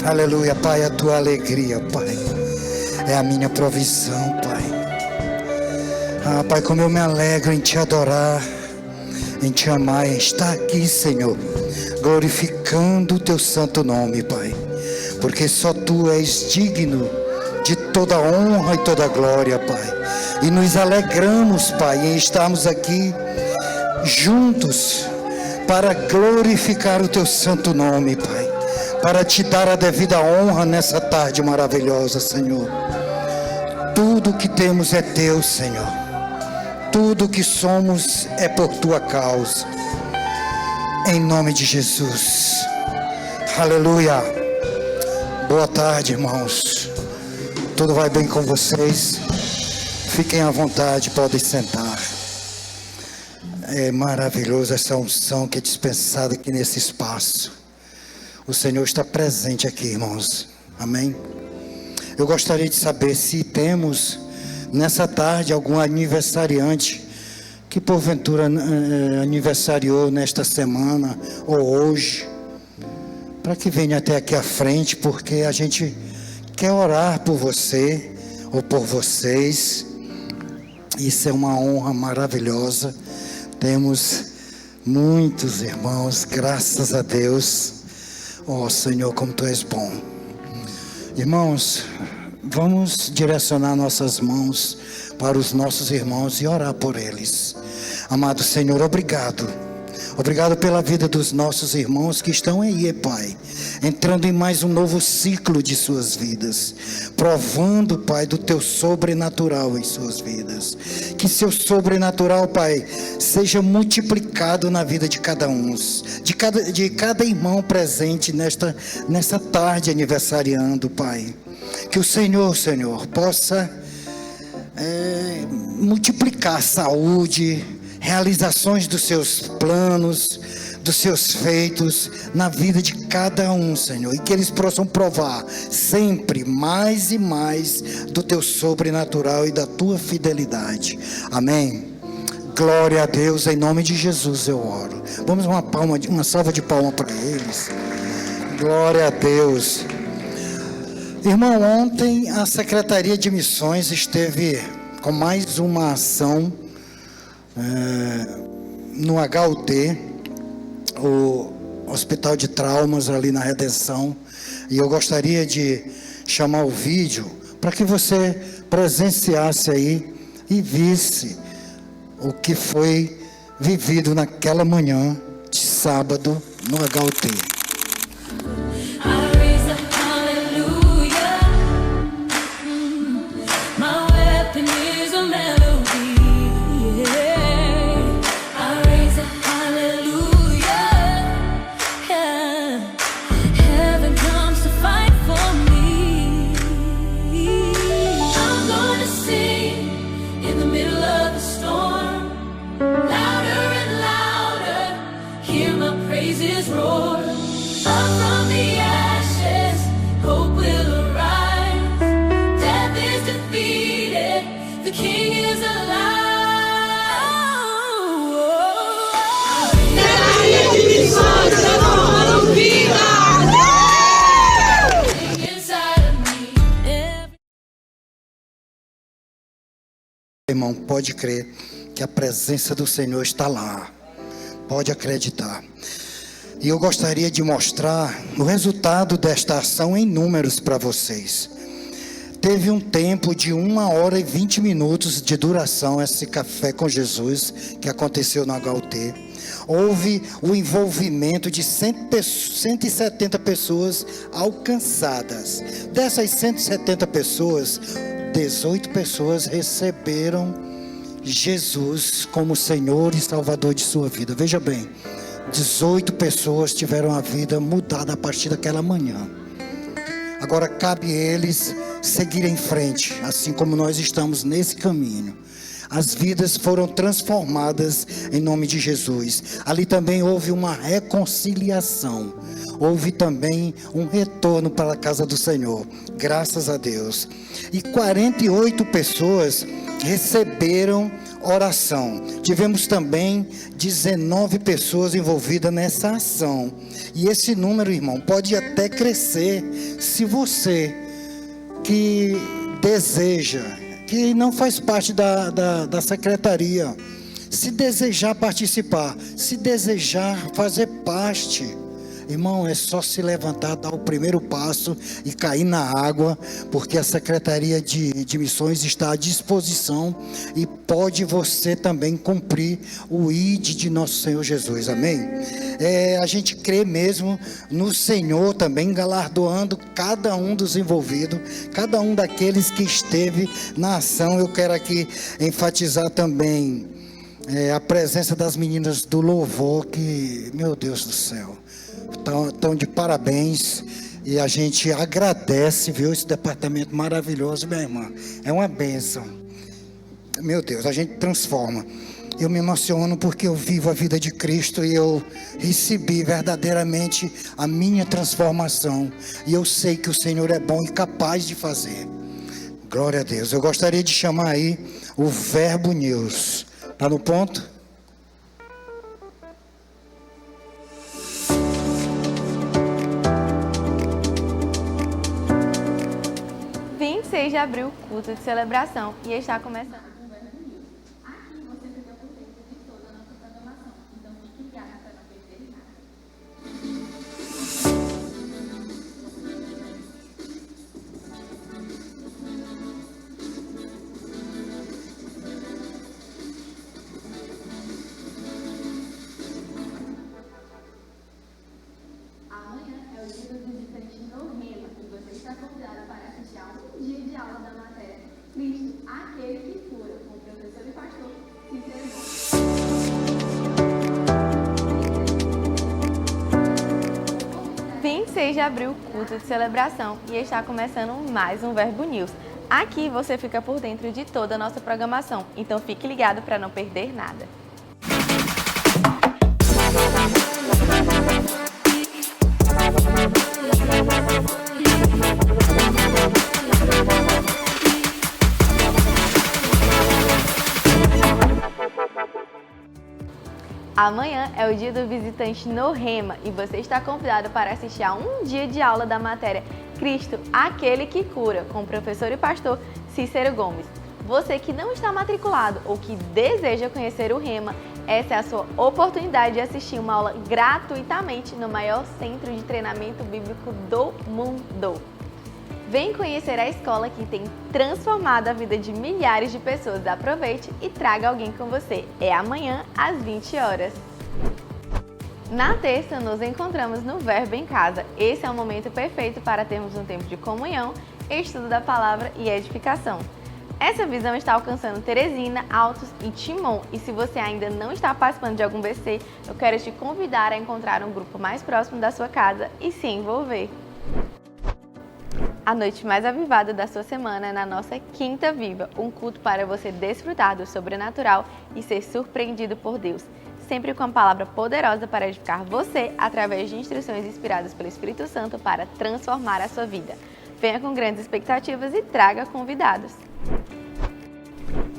Aleluia, Pai, a tua alegria, Pai, é a minha provisão, Pai. Ah, Pai, como eu me alegro em te adorar, em te amar, em estar aqui, Senhor, glorificando o teu santo nome, Pai, porque só tu és digno de toda honra e toda glória, Pai. E nos alegramos, Pai, em estarmos aqui juntos para glorificar o teu santo nome, Pai, para te dar a devida honra nessa tarde maravilhosa, Senhor. Tudo que temos é teu, Senhor. Tudo que somos é por tua causa. Em nome de Jesus. Aleluia. Boa tarde, irmãos. Tudo vai bem com vocês? Fiquem à vontade, podem sentar. É maravilhoso essa unção que é dispensada aqui nesse espaço. O Senhor está presente aqui, irmãos. Amém? Eu gostaria de saber se temos nessa tarde algum aniversariante que porventura aniversariou nesta semana ou hoje, para que venha até aqui à frente, porque a gente quer orar por você ou por vocês. Isso é uma honra maravilhosa. Temos muitos irmãos, graças a Deus. Oh Senhor, como tu és bom. Irmãos, vamos direcionar nossas mãos para os nossos irmãos e orar por eles. Amado Senhor, obrigado. Obrigado pela vida dos nossos irmãos que estão aí, Pai, entrando em mais um novo ciclo de suas vidas, provando, Pai, do teu sobrenatural em suas vidas. Que seu sobrenatural, Pai, seja multiplicado na vida de cada um, de cada irmão presente nessa tarde aniversariando, Pai. Que o Senhor, possa multiplicar a saúde, realizações dos seus planos, dos seus feitos na vida de cada um, Senhor, e que eles possam provar sempre mais e mais do teu sobrenatural e da tua fidelidade. Amém. Glória a Deus, em nome de Jesus eu oro. Vamos uma salva de palmas para eles. Glória a Deus. Irmão, ontem a Secretaria de Missões esteve com mais uma ação no HUT, o Hospital de Traumas ali na Redenção, e eu gostaria de chamar o vídeo para que você presenciasse aí e visse o que foi vivido naquela manhã de sábado no HUT. Irmão, pode crer que a presença do Senhor está lá. Pode acreditar. E eu gostaria de mostrar o resultado desta ação em números para vocês. Teve um tempo de 1h20 de duração esse café com Jesus que aconteceu no HUT. Houve o envolvimento de 170 pessoas alcançadas. Dessas 170 pessoas, 18 pessoas receberam Jesus como Senhor e Salvador de sua vida. Veja bem, 18 pessoas tiveram a vida mudada a partir daquela manhã. Agora cabe a eles seguir em frente, assim como nós estamos nesse caminho. as vidas foram transformadas em nome de Jesus. Ali também houve uma reconciliação, houve também um retorno para a casa do Senhor, graças a Deus. E 48 pessoas receberam oração. Tivemos também 19 pessoas envolvidas nessa ação. E esse número, irmão, pode até crescer se você que deseja, que não faz parte da secretaria, se desejar participar, se desejar fazer parte, irmão, é só se levantar, dar o primeiro passo e cair na água, porque a Secretaria de Missões está à disposição e pode você também cumprir o ID de nosso Senhor Jesus, amém? A gente crê mesmo no Senhor também, galardoando cada um dos envolvidos, cada um daqueles que esteve na ação. Eu quero aqui enfatizar também a presença das meninas do louvor, que, meu Deus do céu, estão de parabéns, e a gente agradece, viu, esse departamento maravilhoso, minha irmã, é uma bênção, meu Deus, a gente transforma. Eu me emociono porque eu vivo a vida de Cristo e eu recebi verdadeiramente a minha transformação, e eu sei que o Senhor é bom e capaz de fazer. Glória a Deus. Eu gostaria de chamar aí o Verbo News. Está no ponto? De abril, culto de celebração, e está começando. Amanhã é o dia do visitante no Rema e você está convidado para assistir a um dia de aula da matéria Cristo, aquele que cura, com o professor e pastor Cícero Gomes. 26 de abril, culto de celebração, e está começando mais um Verbo News. Aqui você fica por dentro de toda a nossa programação, então fique ligado para não perder nada. Amanhã é o dia do visitante no Rema e você está convidado para assistir a um dia de aula da matéria Cristo, aquele que cura, com o professor e pastor Cícero Gomes. Você que não está matriculado ou que deseja conhecer o Rema, essa é a sua oportunidade de assistir uma aula gratuitamente no maior centro de treinamento bíblico do mundo. Vem conhecer a escola que tem transformado a vida de milhares de pessoas. Aproveite e traga alguém com você. É amanhã às 20 horas. Na terça, nos encontramos no Verbo em Casa. Esse é o momento perfeito para termos um tempo de comunhão, estudo da palavra e edificação. Essa visão está alcançando Teresina, Altos e Timon. E se você ainda não está participando de algum BC, eu quero te convidar a encontrar um grupo mais próximo da sua casa e se envolver. A noite mais avivada da sua semana é na nossa Quinta Viva, um culto para você desfrutar do sobrenatural e ser surpreendido por Deus, sempre com a palavra poderosa para edificar você através de instruções inspiradas pelo Espírito Santo para transformar a sua vida. Venha com grandes expectativas e traga convidados.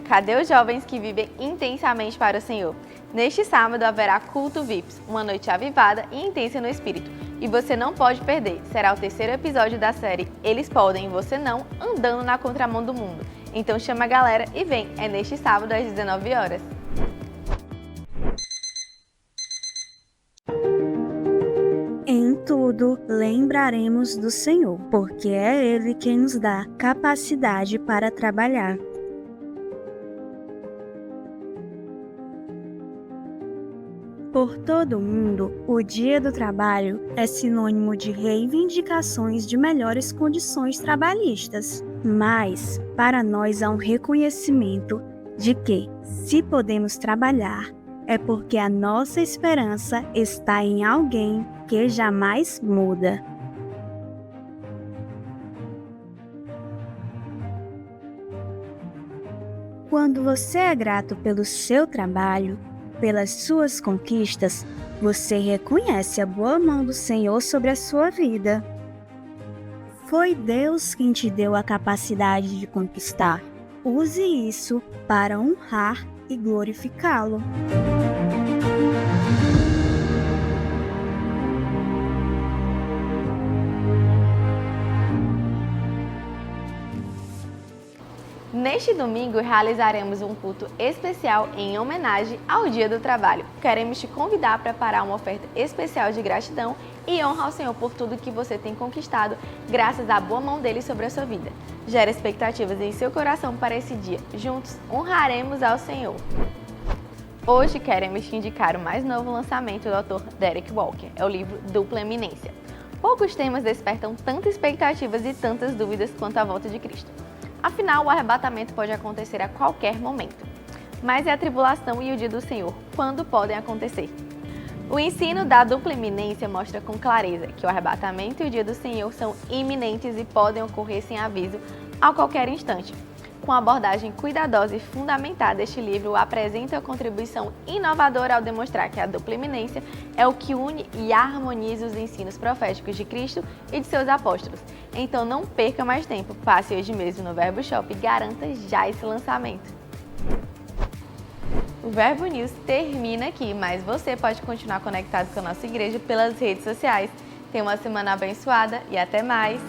Cadê os jovens que vivem intensamente para o Senhor? Neste sábado haverá culto VIPs, uma noite avivada e intensa no Espírito. E você não pode perder, será o terceiro episódio da série Eles Podem e Você Não, andando na contramão do mundo. Então chama a galera e vem, é neste sábado às 19 horas. Em tudo, lembraremos do Senhor, porque é Ele quem nos dá capacidade para trabalhar. Por todo o mundo, o Dia do Trabalho é sinônimo de reivindicações de melhores condições trabalhistas. Mas, para nós há um reconhecimento de que, se podemos trabalhar, é porque a nossa esperança está em alguém que jamais muda. Quando você é grato pelo seu trabalho, pelas suas conquistas, você reconhece a boa mão do Senhor sobre a sua vida. Foi Deus quem te deu a capacidade de conquistar. Use isso para honrar e glorificá-lo. Neste domingo realizaremos um culto especial em homenagem ao Dia do Trabalho. Queremos te convidar a preparar uma oferta especial de gratidão e honra ao Senhor por tudo que você tem conquistado, graças à boa mão dele sobre a sua vida. Gera expectativas em seu coração para esse dia. Juntos honraremos ao Senhor. Hoje queremos te indicar o mais novo lançamento do autor Derek Walker, é o livro Dupla Eminência. Poucos temas despertam tantas expectativas e tantas dúvidas quanto a volta de Cristo. Afinal, o arrebatamento pode acontecer a qualquer momento. Mas é a tribulação e o dia do Senhor, quando podem acontecer? O ensino da dupla eminência mostra com clareza que o arrebatamento e o dia do Senhor são iminentes e podem ocorrer sem aviso a qualquer instante. Com a abordagem cuidadosa e fundamentada, este livro apresenta uma contribuição inovadora ao demonstrar que a dupla eminência é o que une e harmoniza os ensinos proféticos de Cristo e de seus apóstolos. Então não perca mais tempo, passe hoje mesmo no Verbo Shop e garanta já esse lançamento. O Verbo News termina aqui, mas você pode continuar conectado com a nossa igreja pelas redes sociais. Tenha uma semana abençoada e até mais!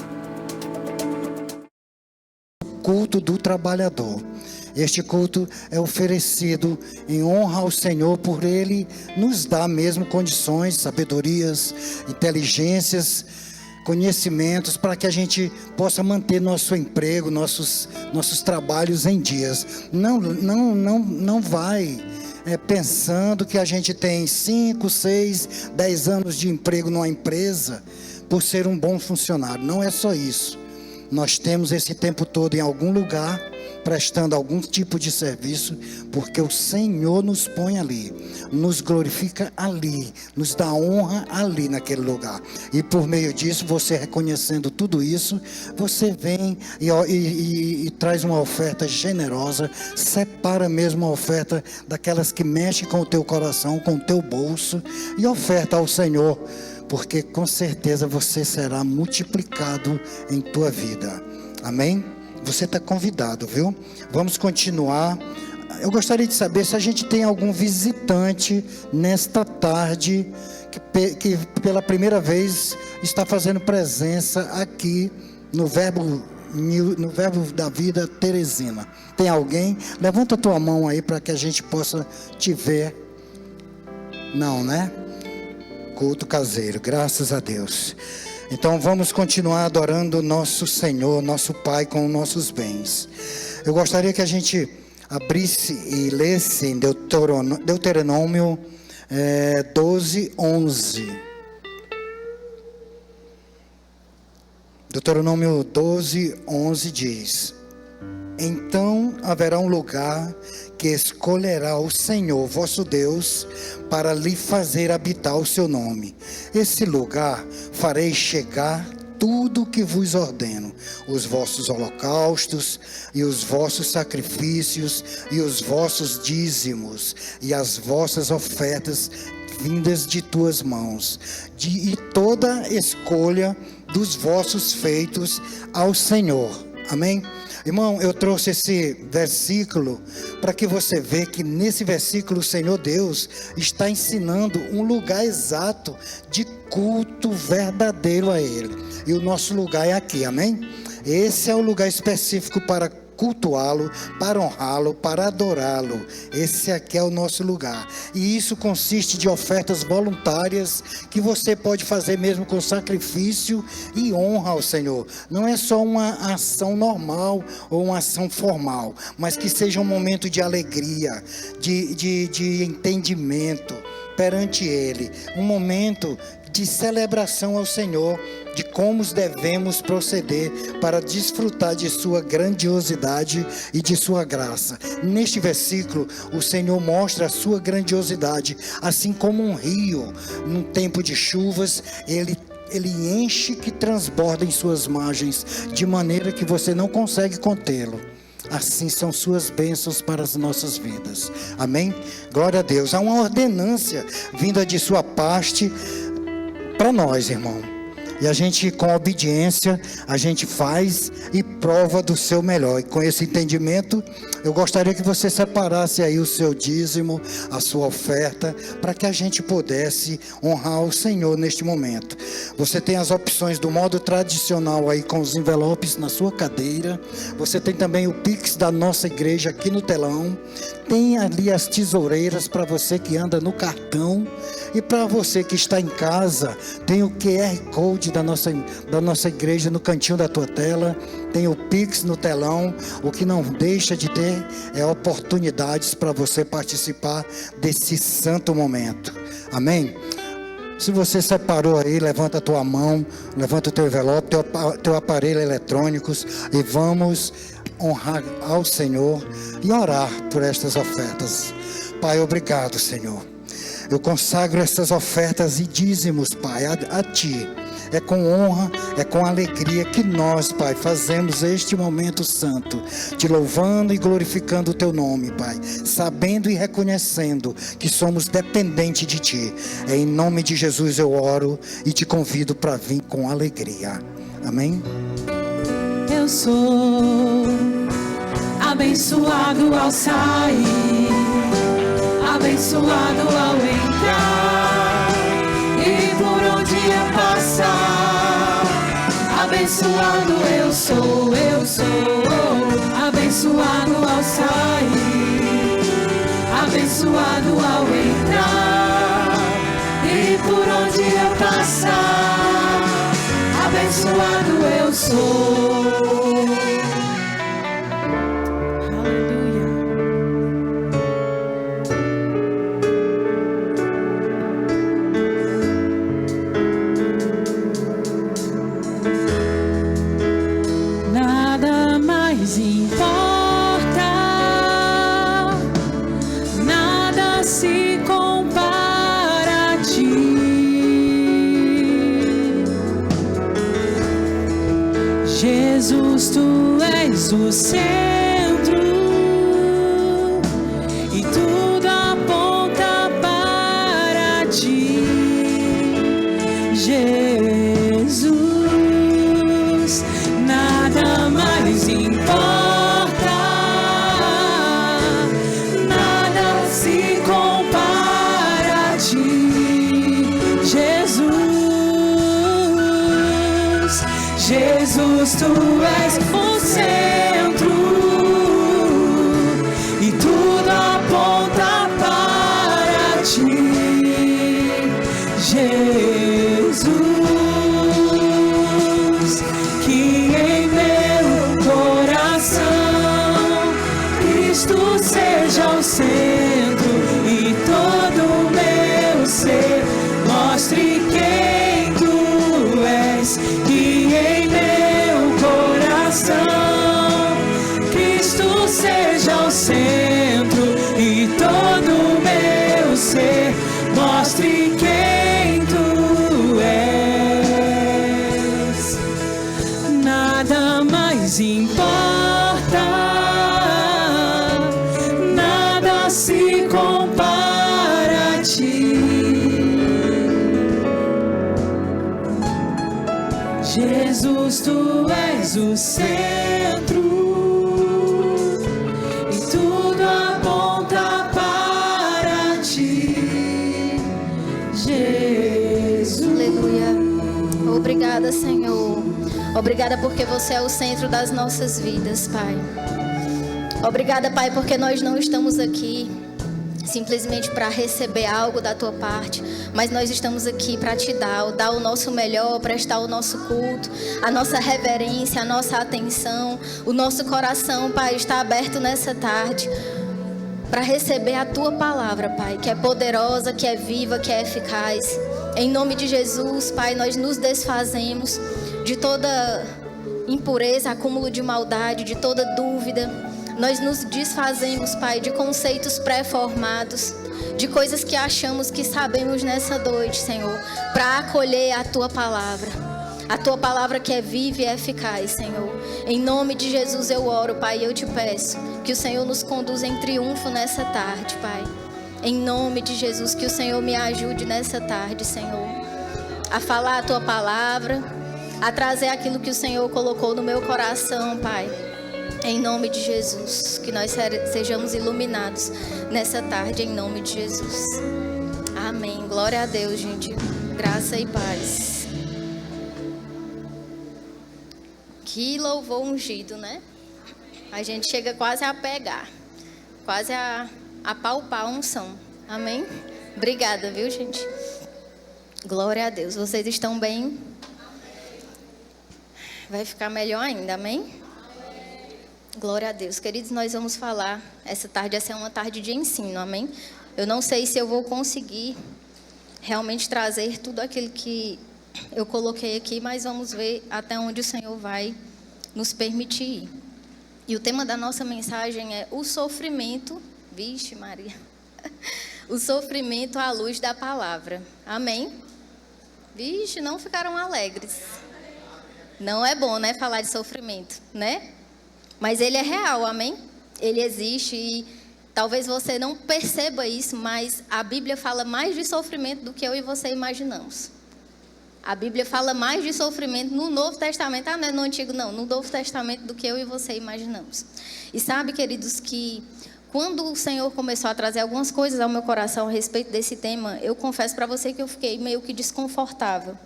Culto do trabalhador. Este culto é oferecido em honra ao Senhor por Ele nos dar mesmo condições, sabedorias, inteligências, conhecimentos para que a gente possa manter nosso emprego, nossos trabalhos em dias. Não vai pensando que a gente tem 5, 6, 10 anos de emprego numa empresa por ser um bom funcionário. Não é só isso. Nós temos esse tempo todo em algum lugar, prestando algum tipo de serviço, porque o Senhor nos põe ali, nos glorifica ali, nos dá honra ali naquele lugar. E por meio disso, você reconhecendo tudo isso, você vem e traz uma oferta generosa, separa mesmo a oferta daquelas que mexem com o teu coração, com o teu bolso, e oferta ao Senhor, porque com certeza você será multiplicado em tua vida. Amém? Você está convidado, viu? Vamos continuar. Eu gostaria de saber se a gente tem algum visitante nesta tarde que pela primeira vez está fazendo presença aqui no Verbo da Vida Teresina. Tem alguém? Levanta a tua mão aí para que a gente possa te ver. Não, né? Culto caseiro, graças a Deus. Então vamos continuar adorando nosso Senhor, nosso Pai com nossos bens. Eu gostaria que a gente abrisse e lesse em Deuteronômio 12:11. Deuteronômio 12:11 diz: então haverá um lugar que escolherá o Senhor vosso Deus para lhe fazer habitar o seu nome. Esse lugar farei chegar tudo o que vos ordeno, os vossos holocaustos e os vossos sacrifícios e os vossos dízimos e as vossas ofertas vindas de tuas mãos, e toda escolha dos vossos feitos ao Senhor. Amém? Irmão, eu trouxe esse versículo para que você veja que nesse versículo o Senhor Deus está ensinando um lugar exato de culto verdadeiro a Ele. E o nosso lugar é aqui, amém? Esse é o lugar específico para cultuá-lo, para honrá-lo, para adorá-lo. Esse aqui é o nosso lugar. E isso consiste de ofertas voluntárias que você pode fazer mesmo com sacrifício e honra ao Senhor. Não é só uma ação normal ou uma ação formal, mas que seja um momento de alegria, de entendimento perante Ele, um momento de celebração ao Senhor, de como devemos proceder para desfrutar de sua grandiosidade e de sua graça. Neste versículo, o Senhor mostra a sua grandiosidade, assim como um rio, num tempo de chuvas, ele enche que transborda em suas margens, de maneira que você não consegue contê-lo. assim são suas bênçãos para as nossas vidas. Amém? Glória a Deus. Há uma ordenância vinda de sua parte para nós, irmão. E a gente, com obediência, a gente faz e prova do seu melhor. E com esse entendimento, eu gostaria que você separasse aí o seu dízimo, a sua oferta, para que a gente pudesse honrar o Senhor neste momento. Você tem as opções do modo tradicional aí, com os envelopes na sua cadeira. Você tem também o Pix da nossa igreja aqui no telão. Tem ali as tesoureiras para você que anda no cartão. E para você que está em casa, tem o QR Code da nossa igreja no cantinho da tua tela. Tem o Pix no telão. O que não deixa de ter é oportunidades para você participar desse santo momento. Amém? Se você separou aí, levanta a tua mão, levanta o teu envelope, teu aparelho eletrônico, e vamos honrar ao Senhor e orar por estas ofertas. Pai, obrigado, Senhor. Eu consagro essas ofertas e dízimos, Pai, a Ti. É com honra, é com alegria que nós, Pai, fazemos este momento santo, Te louvando e glorificando o Teu nome, Pai, sabendo e reconhecendo que somos dependentes de Ti. É em nome de Jesus eu oro e te convido para vir com alegria. Amém? Eu sou abençoado ao sair, abençoado ao entrar e por onde eu passar. Abençoado eu sou abençoado ao sair, abençoado ao entrar e por onde eu passar. Abençoado eu sou. Jesus, Tu és o centro e tudo aponta para Ti. Jesus, nada mais importa, nada se compara a Ti. Jesus, Tu és o centro e tudo aponta para Ti. Jesus, que em meu coração Cristo seja o centro e todo o meu ser mostre quem Tu és. Que em meu coração Cristo seja o centro e todo o meu ser mostre quem Tu és. Nada mais importa, nada se compara a Ti. Jesus, Tu és o centro e tudo aponta para Ti. Jesus. Aleluia. Obrigada, Senhor. Obrigada porque Você é o centro das nossas vidas, Pai. Obrigada, Pai, porque nós não estamos aqui simplesmente para receber algo da Tua parte, mas nós estamos aqui para Te dar o nosso melhor, prestar o nosso culto, a nossa reverência, a nossa atenção, o nosso coração, Pai, está aberto nessa tarde para receber a Tua palavra, Pai, que é poderosa, que é viva, que é eficaz. Em nome de Jesus, Pai, nós nos desfazemos de toda impureza, acúmulo de maldade, de toda dúvida. Nós nos desfazemos, Pai, de conceitos pré-formados, de coisas que achamos que sabemos nessa noite, Senhor, para acolher a Tua palavra. A tua palavra que é viva e eficaz, Senhor. Em nome de Jesus eu oro, Pai, e eu te peço que o Senhor nos conduza em triunfo nessa tarde, Pai. Em nome de Jesus, que o Senhor me ajude nessa tarde, Senhor, a falar a tua palavra, a trazer aquilo que o Senhor colocou no meu coração, Pai. Em nome de Jesus, que nós sejamos iluminados nessa tarde, em nome de Jesus. Amém. Glória a Deus, gente. Graça e paz. Que louvor ungido, né? A gente chega quase a pegar, quase a palpar a unção. Amém? Obrigada, viu, gente? Glória a Deus. Vocês estão bem? Vai ficar melhor ainda, amém? Glória a Deus. Queridos, nós vamos falar essa tarde, essa é uma tarde de ensino, amém? Eu não sei se eu vou conseguir realmente trazer tudo aquilo que eu coloquei aqui, mas vamos ver até onde o Senhor vai nos permitir ir. E o tema da nossa mensagem é o sofrimento, vixe Maria, o sofrimento à luz da palavra, amém? Vixe, não ficaram alegres. Não é bom, né, falar de sofrimento, né? Mas ele é real, amém? Ele existe e talvez você não perceba isso, mas a Bíblia fala mais de sofrimento do que eu e você imaginamos. A Bíblia fala mais de sofrimento no Novo Testamento, não é no Antigo não, no Novo Testamento do que eu e você imaginamos. E sabe, queridos, que quando o Senhor começou a trazer algumas coisas ao meu coração a respeito desse tema, eu confesso para você que eu fiquei meio que desconfortável.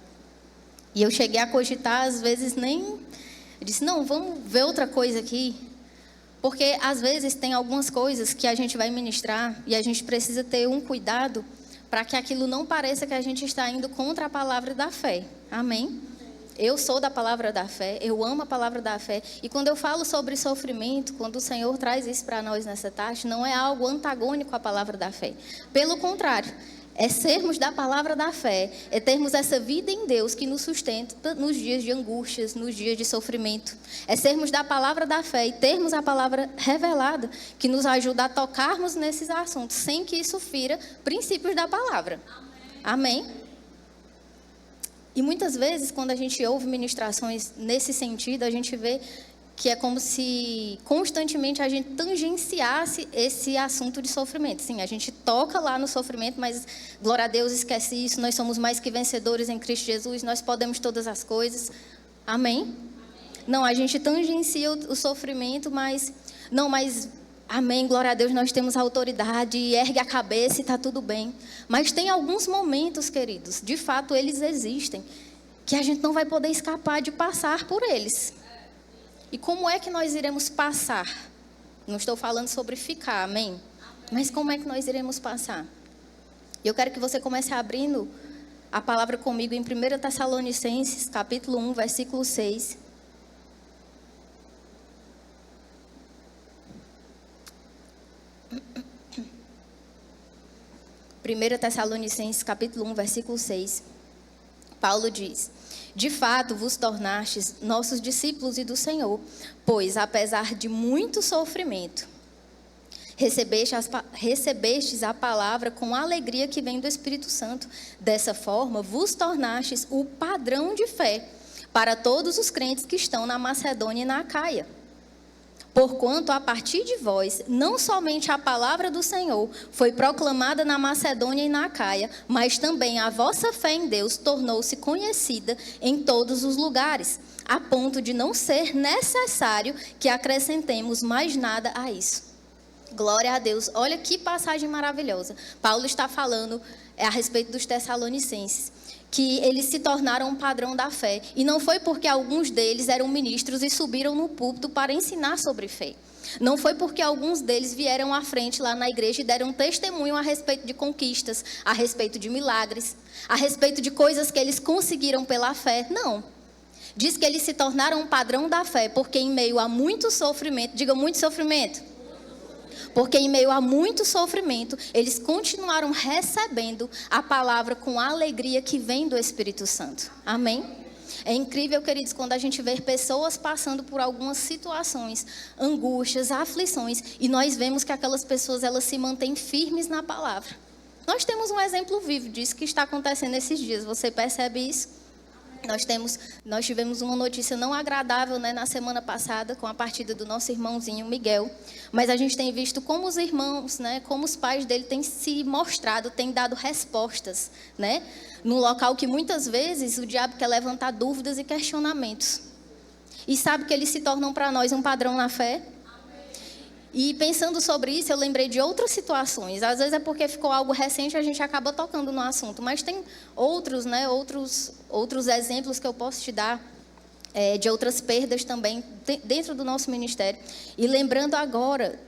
E eu cheguei a cogitar, às vezes eu disse, não, vamos ver outra coisa aqui. Porque às vezes tem algumas coisas que a gente vai ministrar e a gente precisa ter um cuidado para que aquilo não pareça que a gente está indo contra a palavra da fé. Amém? Eu sou da palavra da fé, eu amo a palavra da fé. E quando eu falo sobre sofrimento, quando o Senhor traz isso para nós nessa tarde, não é algo antagônico à palavra da fé. Pelo contrário, é sermos da palavra da fé, é termos essa vida em Deus que nos sustenta nos dias de angústias, nos dias de sofrimento. É sermos da palavra da fé e termos a palavra revelada que nos ajuda a tocarmos nesses assuntos, sem que isso fira princípios da palavra. Amém? E muitas vezes, quando a gente ouve ministrações nesse sentido, a gente vê que é como se constantemente a gente tangenciasse esse assunto de sofrimento. Sim, a gente toca lá no sofrimento, mas, glória a Deus, esquece isso, nós somos mais que vencedores em Cristo Jesus, nós podemos todas as coisas. Amém? Não, a gente tangencia o sofrimento, mas amém, glória a Deus, nós temos autoridade, ergue a cabeça e está tudo bem. Mas tem alguns momentos, queridos, de fato eles existem, que a gente não vai poder escapar de passar por eles. E como é que nós iremos passar? Não estou falando sobre ficar, amém? Mas como é que nós iremos passar? Eu quero que você comece abrindo a palavra comigo em 1 Tessalonicenses, capítulo 1, versículo 6. Primeira Tessalonicenses, capítulo 1, versículo 6. Paulo diz: de fato vos tornastes nossos discípulos e do Senhor, pois, apesar de muito sofrimento, recebestes a palavra com a alegria que vem do Espírito Santo. Dessa forma, vos tornastes o padrão de fé para todos os crentes que estão na Macedônia e na Acaia. Porquanto, a partir de vós, não somente a palavra do Senhor foi proclamada na Macedônia e na Acaia, mas também a vossa fé em Deus tornou-se conhecida em todos os lugares, a ponto de não ser necessário que acrescentemos mais nada a isso. Glória a Deus. Olha que passagem maravilhosa. Paulo está falando a respeito dos Tessalonicenses, que eles se tornaram um padrão da fé. E não foi porque alguns deles eram ministros e subiram no púlpito para ensinar sobre fé. Não foi porque alguns deles vieram à frente lá na igreja e deram testemunho a respeito de conquistas, a respeito de milagres, a respeito de coisas que eles conseguiram pela fé. Não. Diz que eles se tornaram um padrão da fé porque em meio a muito sofrimento, diga muito sofrimento, porque em meio a muito sofrimento, eles continuaram recebendo a palavra com a alegria que vem do Espírito Santo. Amém? É incrível, queridos, quando a gente vê pessoas passando por algumas situações, angústias, aflições, e nós vemos que aquelas pessoas, elas se mantêm firmes na palavra. Nós temos um exemplo vivo disso que está acontecendo esses dias. Você percebe isso? Nós tivemos uma notícia não agradável, né, na semana passada, com a partida do nosso irmãozinho Miguel. Mas a gente tem visto como os irmãos, né, como os pais dele têm se mostrado, têm dado respostas, né, num local que muitas vezes o diabo quer levantar dúvidas e questionamentos. E sabe que eles se tornam para nós um padrão na fé? E pensando sobre isso, eu lembrei de outras situações. Às vezes é porque ficou algo recente e a gente acaba tocando no assunto. Mas tem outros, né, outros exemplos que eu posso te dar de outras perdas também dentro do nosso ministério. E lembrando agora,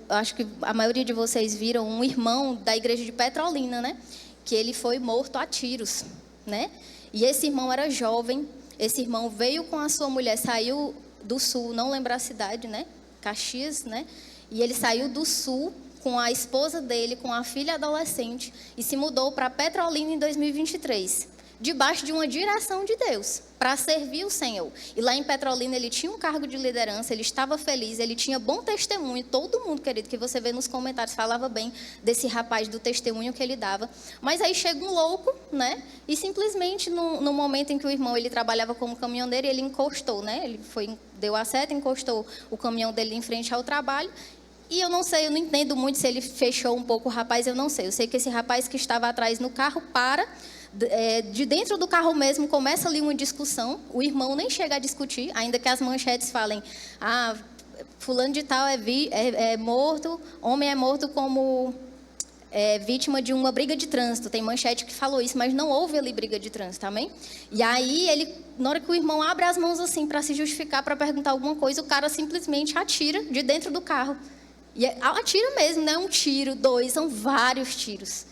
acho que a maioria de vocês viram um irmão da igreja de Petrolina, né? Que ele foi morto a tiros, né? E esse irmão era jovem. Esse irmão veio com a sua mulher, saiu do sul, não lembro a cidade, né? Caxias, né? E ele saiu do sul com a esposa dele, com a filha adolescente, e se mudou para Petrolina em 2023, debaixo de uma direção de Deus, para servir o Senhor. E lá em Petrolina ele tinha um cargo de liderança, ele estava feliz, ele tinha bom testemunho. Todo mundo, querido, que você vê nos comentários, falava bem desse rapaz, do testemunho que ele dava. Mas aí chega um louco, né? E simplesmente no momento em que o irmão ele trabalhava como caminhoneiro, ele encostou, né? Ele deu a seta, encostou o caminhão dele em frente ao trabalho. E eu não sei, eu não entendo muito se ele fechou um pouco o rapaz, eu não sei. Eu sei que esse rapaz que estava atrás no carro de dentro do carro mesmo, começa ali uma discussão. O irmão nem chega a discutir, ainda que as manchetes falem: fulano de tal é morto, homem é morto como vítima de uma briga de trânsito. Tem manchete que falou isso, mas não houve ali briga de trânsito, amém? E aí, na hora que o irmão abre as mãos assim para se justificar, para perguntar alguma coisa, o cara simplesmente atira de dentro do carro. E atira mesmo, não é um tiro, 2, são vários tiros.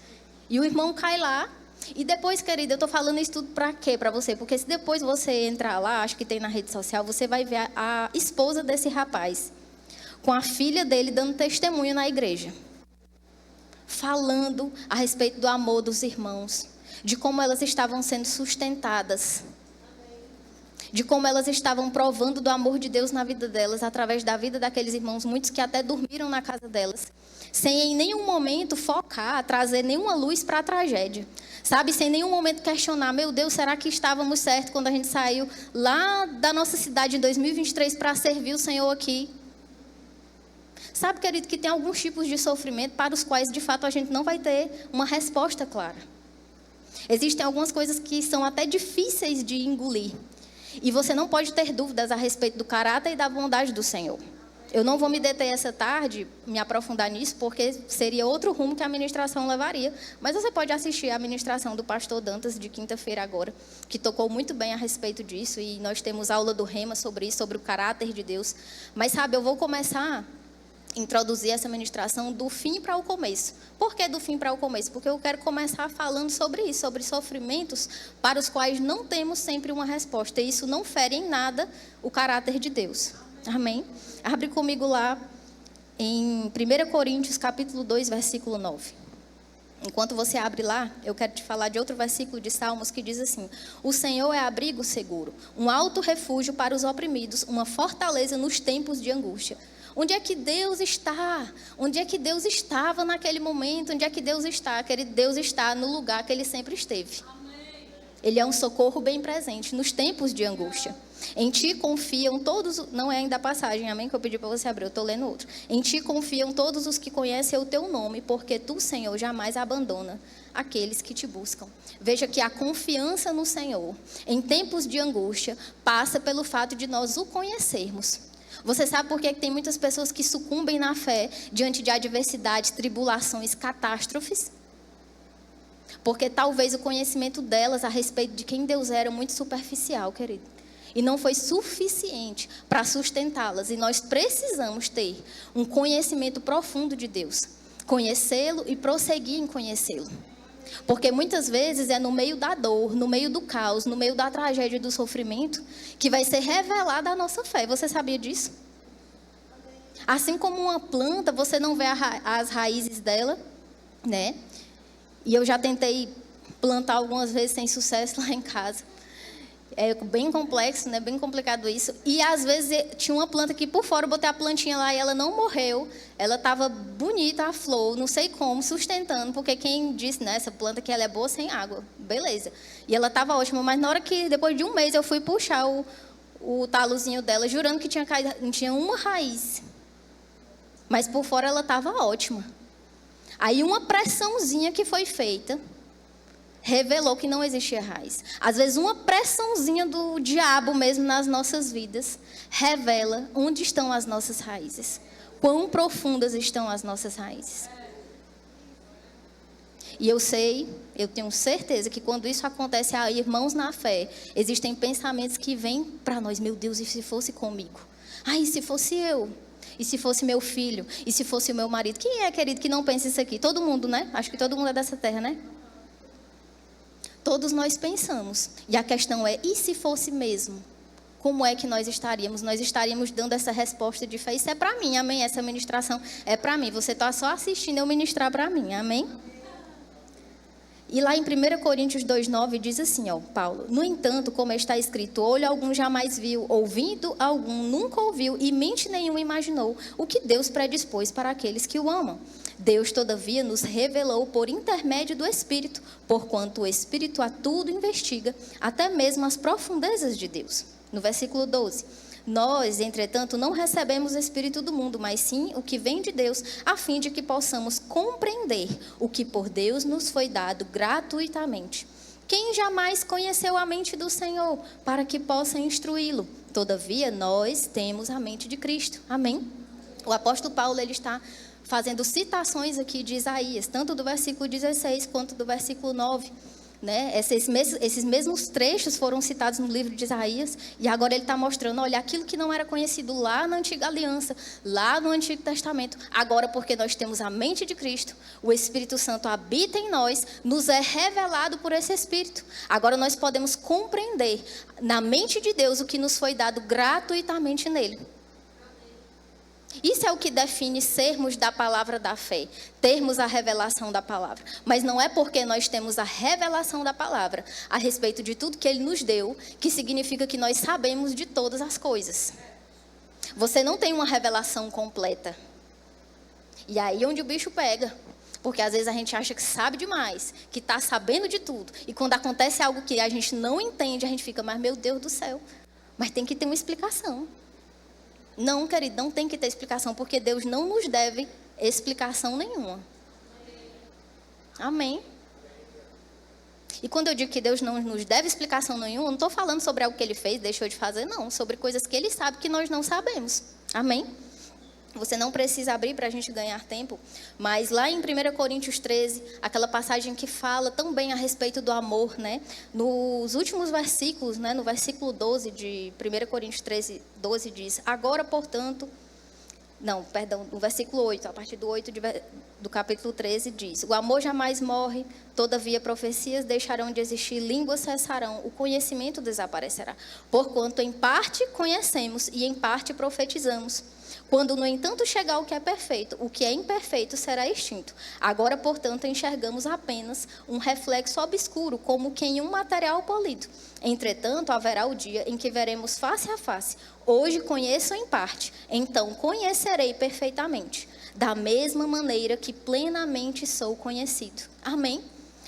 E o irmão cai lá. E depois, querida, eu estou falando isso tudo para quê? Para você? Porque se depois você entrar lá, acho que tem na rede social, você vai ver a esposa desse rapaz, com a filha dele dando testemunho na igreja, falando a respeito do amor dos irmãos, de como elas estavam sendo sustentadas, de como elas estavam provando do amor de Deus na vida delas, através da vida daqueles irmãos, muitos que até dormiram na casa delas, sem em nenhum momento focar, trazer nenhuma luz para a tragédia. Sabe, sem nenhum momento questionar: meu Deus, será que estávamos certos quando a gente saiu lá da nossa cidade em 2023 para servir o Senhor aqui? Sabe, querido, que tem alguns tipos de sofrimento para os quais, de fato, a gente não vai ter uma resposta clara. Existem algumas coisas que são até difíceis de engolir. E você não pode ter dúvidas a respeito do caráter e da bondade do Senhor. Eu não vou me deter essa tarde, me aprofundar nisso, porque seria outro rumo que a ministração levaria. Mas você pode assistir a ministração do pastor Dantas, de quinta-feira agora, que tocou muito bem a respeito disso. E nós temos aula do Rema sobre isso, sobre o caráter de Deus. Mas, sabe, eu vou começar a introduzir essa ministração do fim para o começo. Por que do fim para o começo? Porque eu quero começar falando sobre isso, sobre sofrimentos para os quais não temos sempre uma resposta. E isso não fere em nada o caráter de Deus. Amém? Abre comigo lá em 1 Coríntios, capítulo 2, versículo 9. Enquanto você abre lá, eu quero te falar de outro versículo de Salmos que diz assim: o Senhor é abrigo seguro, um alto refúgio para os oprimidos, uma fortaleza nos tempos de angústia. Onde é que Deus está? Onde é que Deus estava naquele momento? Onde é que Deus está? Querido, Deus está no lugar que Ele sempre esteve. Ele é um socorro bem presente nos tempos de angústia. Em Ti confiam todos... Não é ainda a passagem, amém? Que eu pedi para você abrir, eu estou lendo outro. Em Ti confiam todos os que conhecem o Teu nome, porque Tu, Senhor, jamais abandona aqueles que Te buscam. Veja que a confiança no Senhor, em tempos de angústia, passa pelo fato de nós o conhecermos. Você sabe por que tem muitas pessoas que sucumbem na fé diante de adversidades, tribulações, catástrofes? Porque talvez o conhecimento delas a respeito de quem Deus era muito superficial, querido. E não foi suficiente para sustentá-las. E nós precisamos ter um conhecimento profundo de Deus. Conhecê-lo e prosseguir em conhecê-lo. Porque muitas vezes é no meio da dor, no meio do caos, no meio da tragédia e do sofrimento, que vai ser revelada a nossa fé. Você sabia disso? Assim como uma planta, você não vê as raízes dela, né? E eu já tentei plantar algumas vezes sem sucesso lá em casa. É bem complexo, né? Bem complicado isso. E às vezes tinha uma planta que por fora eu botei a plantinha lá e ela não morreu. Ela estava bonita, a flor, não sei como, sustentando, porque quem disse, né, essa planta que ela é boa sem água. Beleza. E ela estava ótima, mas na hora que, depois de um mês, eu fui puxar o talozinho dela, jurando que tinha caído, não tinha uma raiz. Mas por fora ela estava ótima. Aí uma pressãozinha que foi feita revelou que não existia raiz. Às vezes uma pressãozinha do diabo mesmo nas nossas vidas revela onde estão as nossas raízes. Quão profundas estão as nossas raízes. E eu tenho certeza que quando isso acontece, irmãos na fé, existem pensamentos que vêm para nós. Meu Deus, e se fosse comigo? E se fosse eu? E se fosse meu filho? E se fosse o meu marido? Quem é, querido, que não pensa isso aqui? Todo mundo, né? Acho que todo mundo é dessa terra, né? Todos nós pensamos. E a questão é, e se fosse mesmo? Como é que nós estaríamos? Nós estaríamos dando essa resposta de fé. Isso é para mim, amém? Essa ministração é para mim. Você está só assistindo eu ministrar para mim, amém? E lá em 1 Coríntios 2,9 diz assim, Paulo: no entanto, como está escrito, olho algum jamais viu, ouvido algum nunca ouviu, e mente nenhum imaginou o que Deus predispôs para aqueles que o amam. Deus, todavia, nos revelou por intermédio do Espírito, porquanto o Espírito a tudo investiga, até mesmo as profundezas de Deus. No versículo 12. Nós, entretanto, não recebemos o Espírito do mundo, mas sim o que vem de Deus, a fim de que possamos compreender o que por Deus nos foi dado gratuitamente. Quem jamais conheceu a mente do Senhor, para que possa instruí-lo? Todavia, nós temos a mente de Cristo. Amém? O apóstolo Paulo, ele está fazendo citações aqui de Isaías, tanto do versículo 16 quanto do versículo 9. Né? Esses mesmos trechos foram citados no livro de Isaías, e agora ele está mostrando, olha, aquilo que não era conhecido lá na antiga aliança, lá no Antigo Testamento, agora porque nós temos a mente de Cristo, o Espírito Santo habita em nós, nos é revelado por esse Espírito. Agora nós podemos compreender na mente de Deus o que nos foi dado gratuitamente nele. Isso é o que define sermos da palavra da fé, termos a revelação da palavra. Mas não é porque nós temos a revelação da palavra a respeito de tudo que Ele nos deu, que significa que nós sabemos de todas as coisas. Você não tem uma revelação completa. E aí é onde o bicho pega. Porque às vezes a gente acha que sabe demais, que está sabendo de tudo. E quando acontece algo que a gente não entende, a gente fica, mas meu Deus do céu. Mas tem que ter uma explicação. Não, querido, não tem que ter explicação, porque Deus não nos deve explicação nenhuma. Amém? E quando eu digo que Deus não nos deve explicação nenhuma, eu não estou falando sobre algo que Ele fez, deixou de fazer, não. Sobre coisas que Ele sabe que nós não sabemos. Amém? Você não precisa abrir para a gente ganhar tempo, mas lá em 1 Coríntios 13, aquela passagem que fala tão bem a respeito do amor, né? Nos últimos versículos, né? No versículo 12 de 1 Coríntios 13, 12 diz, agora, portanto... Não, perdão, no versículo 8, a partir do 8 do capítulo 13 diz, o amor jamais morre, todavia profecias deixarão de existir, línguas cessarão, o conhecimento desaparecerá. Porquanto em parte conhecemos e em parte profetizamos. Quando, no entanto, chegar o que é perfeito, o que é imperfeito será extinto. Agora, portanto, enxergamos apenas um reflexo obscuro, como que em um material polido. Entretanto, haverá o dia em que veremos face a face. Hoje conheço em parte, então conhecerei perfeitamente, da mesma maneira que plenamente sou conhecido. Amém?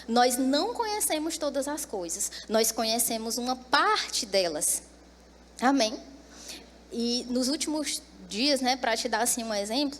Nós não conhecemos todas as coisas, nós conhecemos uma parte delas. Amém? E nos últimos dias, né, para te dar assim um exemplo,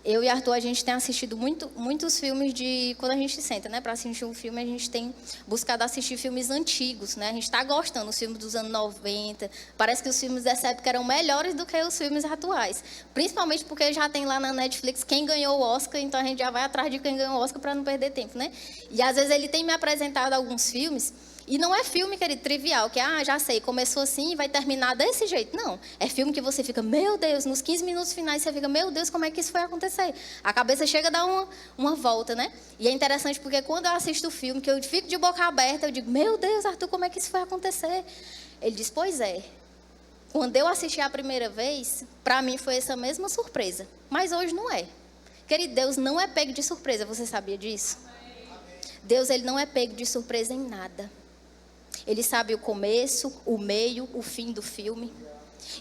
eu e Arthur, a gente tem assistido muitos filmes de... Quando a gente senta, né, para assistir um filme, a gente tem buscado assistir filmes antigos, né? A gente está gostando dos filmes dos anos 90. Parece que os filmes dessa época eram melhores do que os filmes atuais. Principalmente porque já tem lá na Netflix quem ganhou o Oscar, então a gente já vai atrás de quem ganhou o Oscar para não perder tempo, né? E às vezes ele tem me apresentado alguns filmes... E não é filme, querido, trivial, que, já sei, começou assim e vai terminar desse jeito. Não, é filme que você fica, meu Deus, nos 15 minutos finais você fica, meu Deus, como é que isso foi acontecer? A cabeça chega a dar uma volta, né? E é interessante porque quando eu assisto o filme, que eu fico de boca aberta, eu digo, meu Deus, Arthur, como é que isso foi acontecer? Ele diz, pois é. Quando eu assisti a primeira vez, para mim foi essa mesma surpresa. Mas hoje não é. Querido, Deus não é pego de surpresa, você sabia disso? Deus, ele não é pego de surpresa em nada. Ele sabe o começo, o meio, o fim do filme.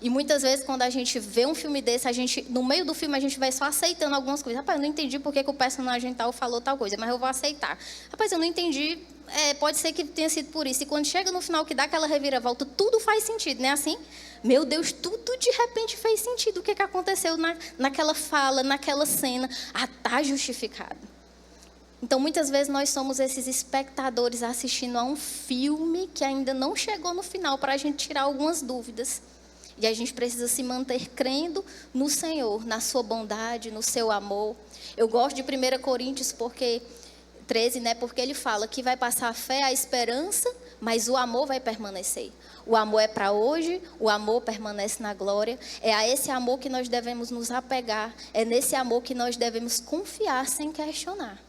E muitas vezes, quando a gente vê um filme desse, no meio do filme, a gente vai só aceitando algumas coisas. Rapaz, eu não entendi porque que o personagem tal falou tal coisa, mas eu vou aceitar. Rapaz, eu não entendi, pode ser que tenha sido por isso. E quando chega no final, que dá aquela reviravolta, tudo faz sentido, não é assim? Meu Deus, tudo de repente fez sentido. O que aconteceu naquela fala, naquela cena? Está justificado. Então, muitas vezes, nós somos esses espectadores assistindo a um filme que ainda não chegou no final, para a gente tirar algumas dúvidas. E a gente precisa se manter crendo no Senhor, na sua bondade, no seu amor. Eu gosto de 1 Coríntios 13, né? Porque ele fala que vai passar a fé, a esperança, mas o amor vai permanecer. O amor é para hoje, o amor permanece na glória. É a esse amor que nós devemos nos apegar. É nesse amor que nós devemos confiar sem questionar.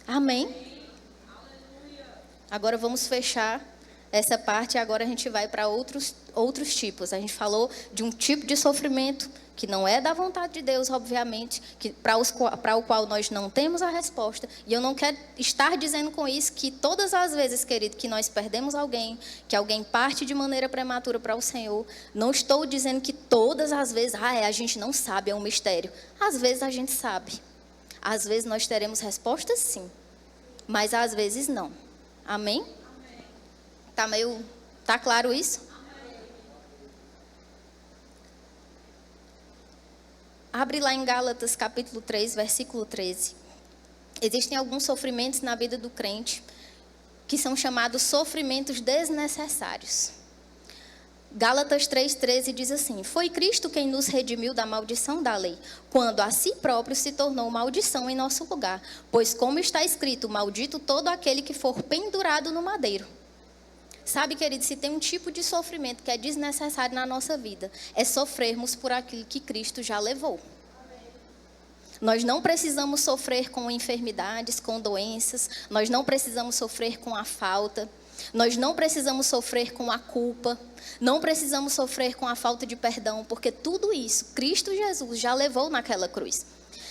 Amém? Agora vamos fechar essa parte e agora a gente vai para outros tipos. A gente falou de um tipo de sofrimento que não é da vontade de Deus, obviamente, para o qual nós não temos a resposta. E eu não quero estar dizendo com isso que todas as vezes, querido, que nós perdemos alguém, que alguém parte de maneira prematura para o Senhor, não estou dizendo que todas as vezes, a gente não sabe, é um mistério. Às vezes a gente sabe. Às vezes nós teremos respostas, sim, mas às vezes não. Amém? Tá claro isso? Abre lá em Gálatas capítulo 3, versículo 13. Existem alguns sofrimentos na vida do crente que são chamados sofrimentos desnecessários. Gálatas 3,13 diz assim: foi Cristo quem nos redimiu da maldição da lei, quando a si próprio se tornou maldição em nosso lugar. Pois como está escrito, maldito todo aquele que for pendurado no madeiro. Sabe, querido, se tem um tipo de sofrimento que é desnecessário na nossa vida, é sofrermos por aquilo que Cristo já levou. Nós não precisamos sofrer com enfermidades, com doenças, nós não precisamos sofrer com a falta, nós não precisamos sofrer com a culpa, não precisamos sofrer com a falta de perdão, porque tudo isso Cristo Jesus já levou naquela cruz.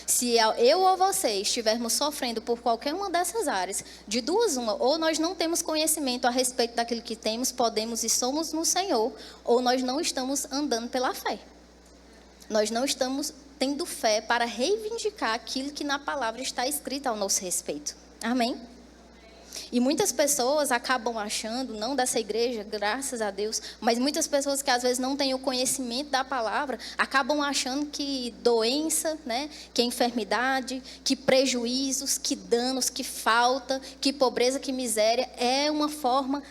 Se eu ou você estivermos sofrendo por qualquer uma dessas áreas, de duas uma, ou nós não temos conhecimento a respeito daquilo que temos, podemos e somos no Senhor, ou nós não estamos andando pela fé. Nós não estamos tendo fé para reivindicar aquilo que na palavra está escrito ao nosso respeito. Amém? E muitas pessoas acabam achando, não dessa igreja, graças a Deus, mas muitas pessoas que às vezes não têm o conhecimento da palavra, acabam achando que doença, né, que enfermidade, que prejuízos, que danos, que falta, que pobreza, que miséria, é uma forma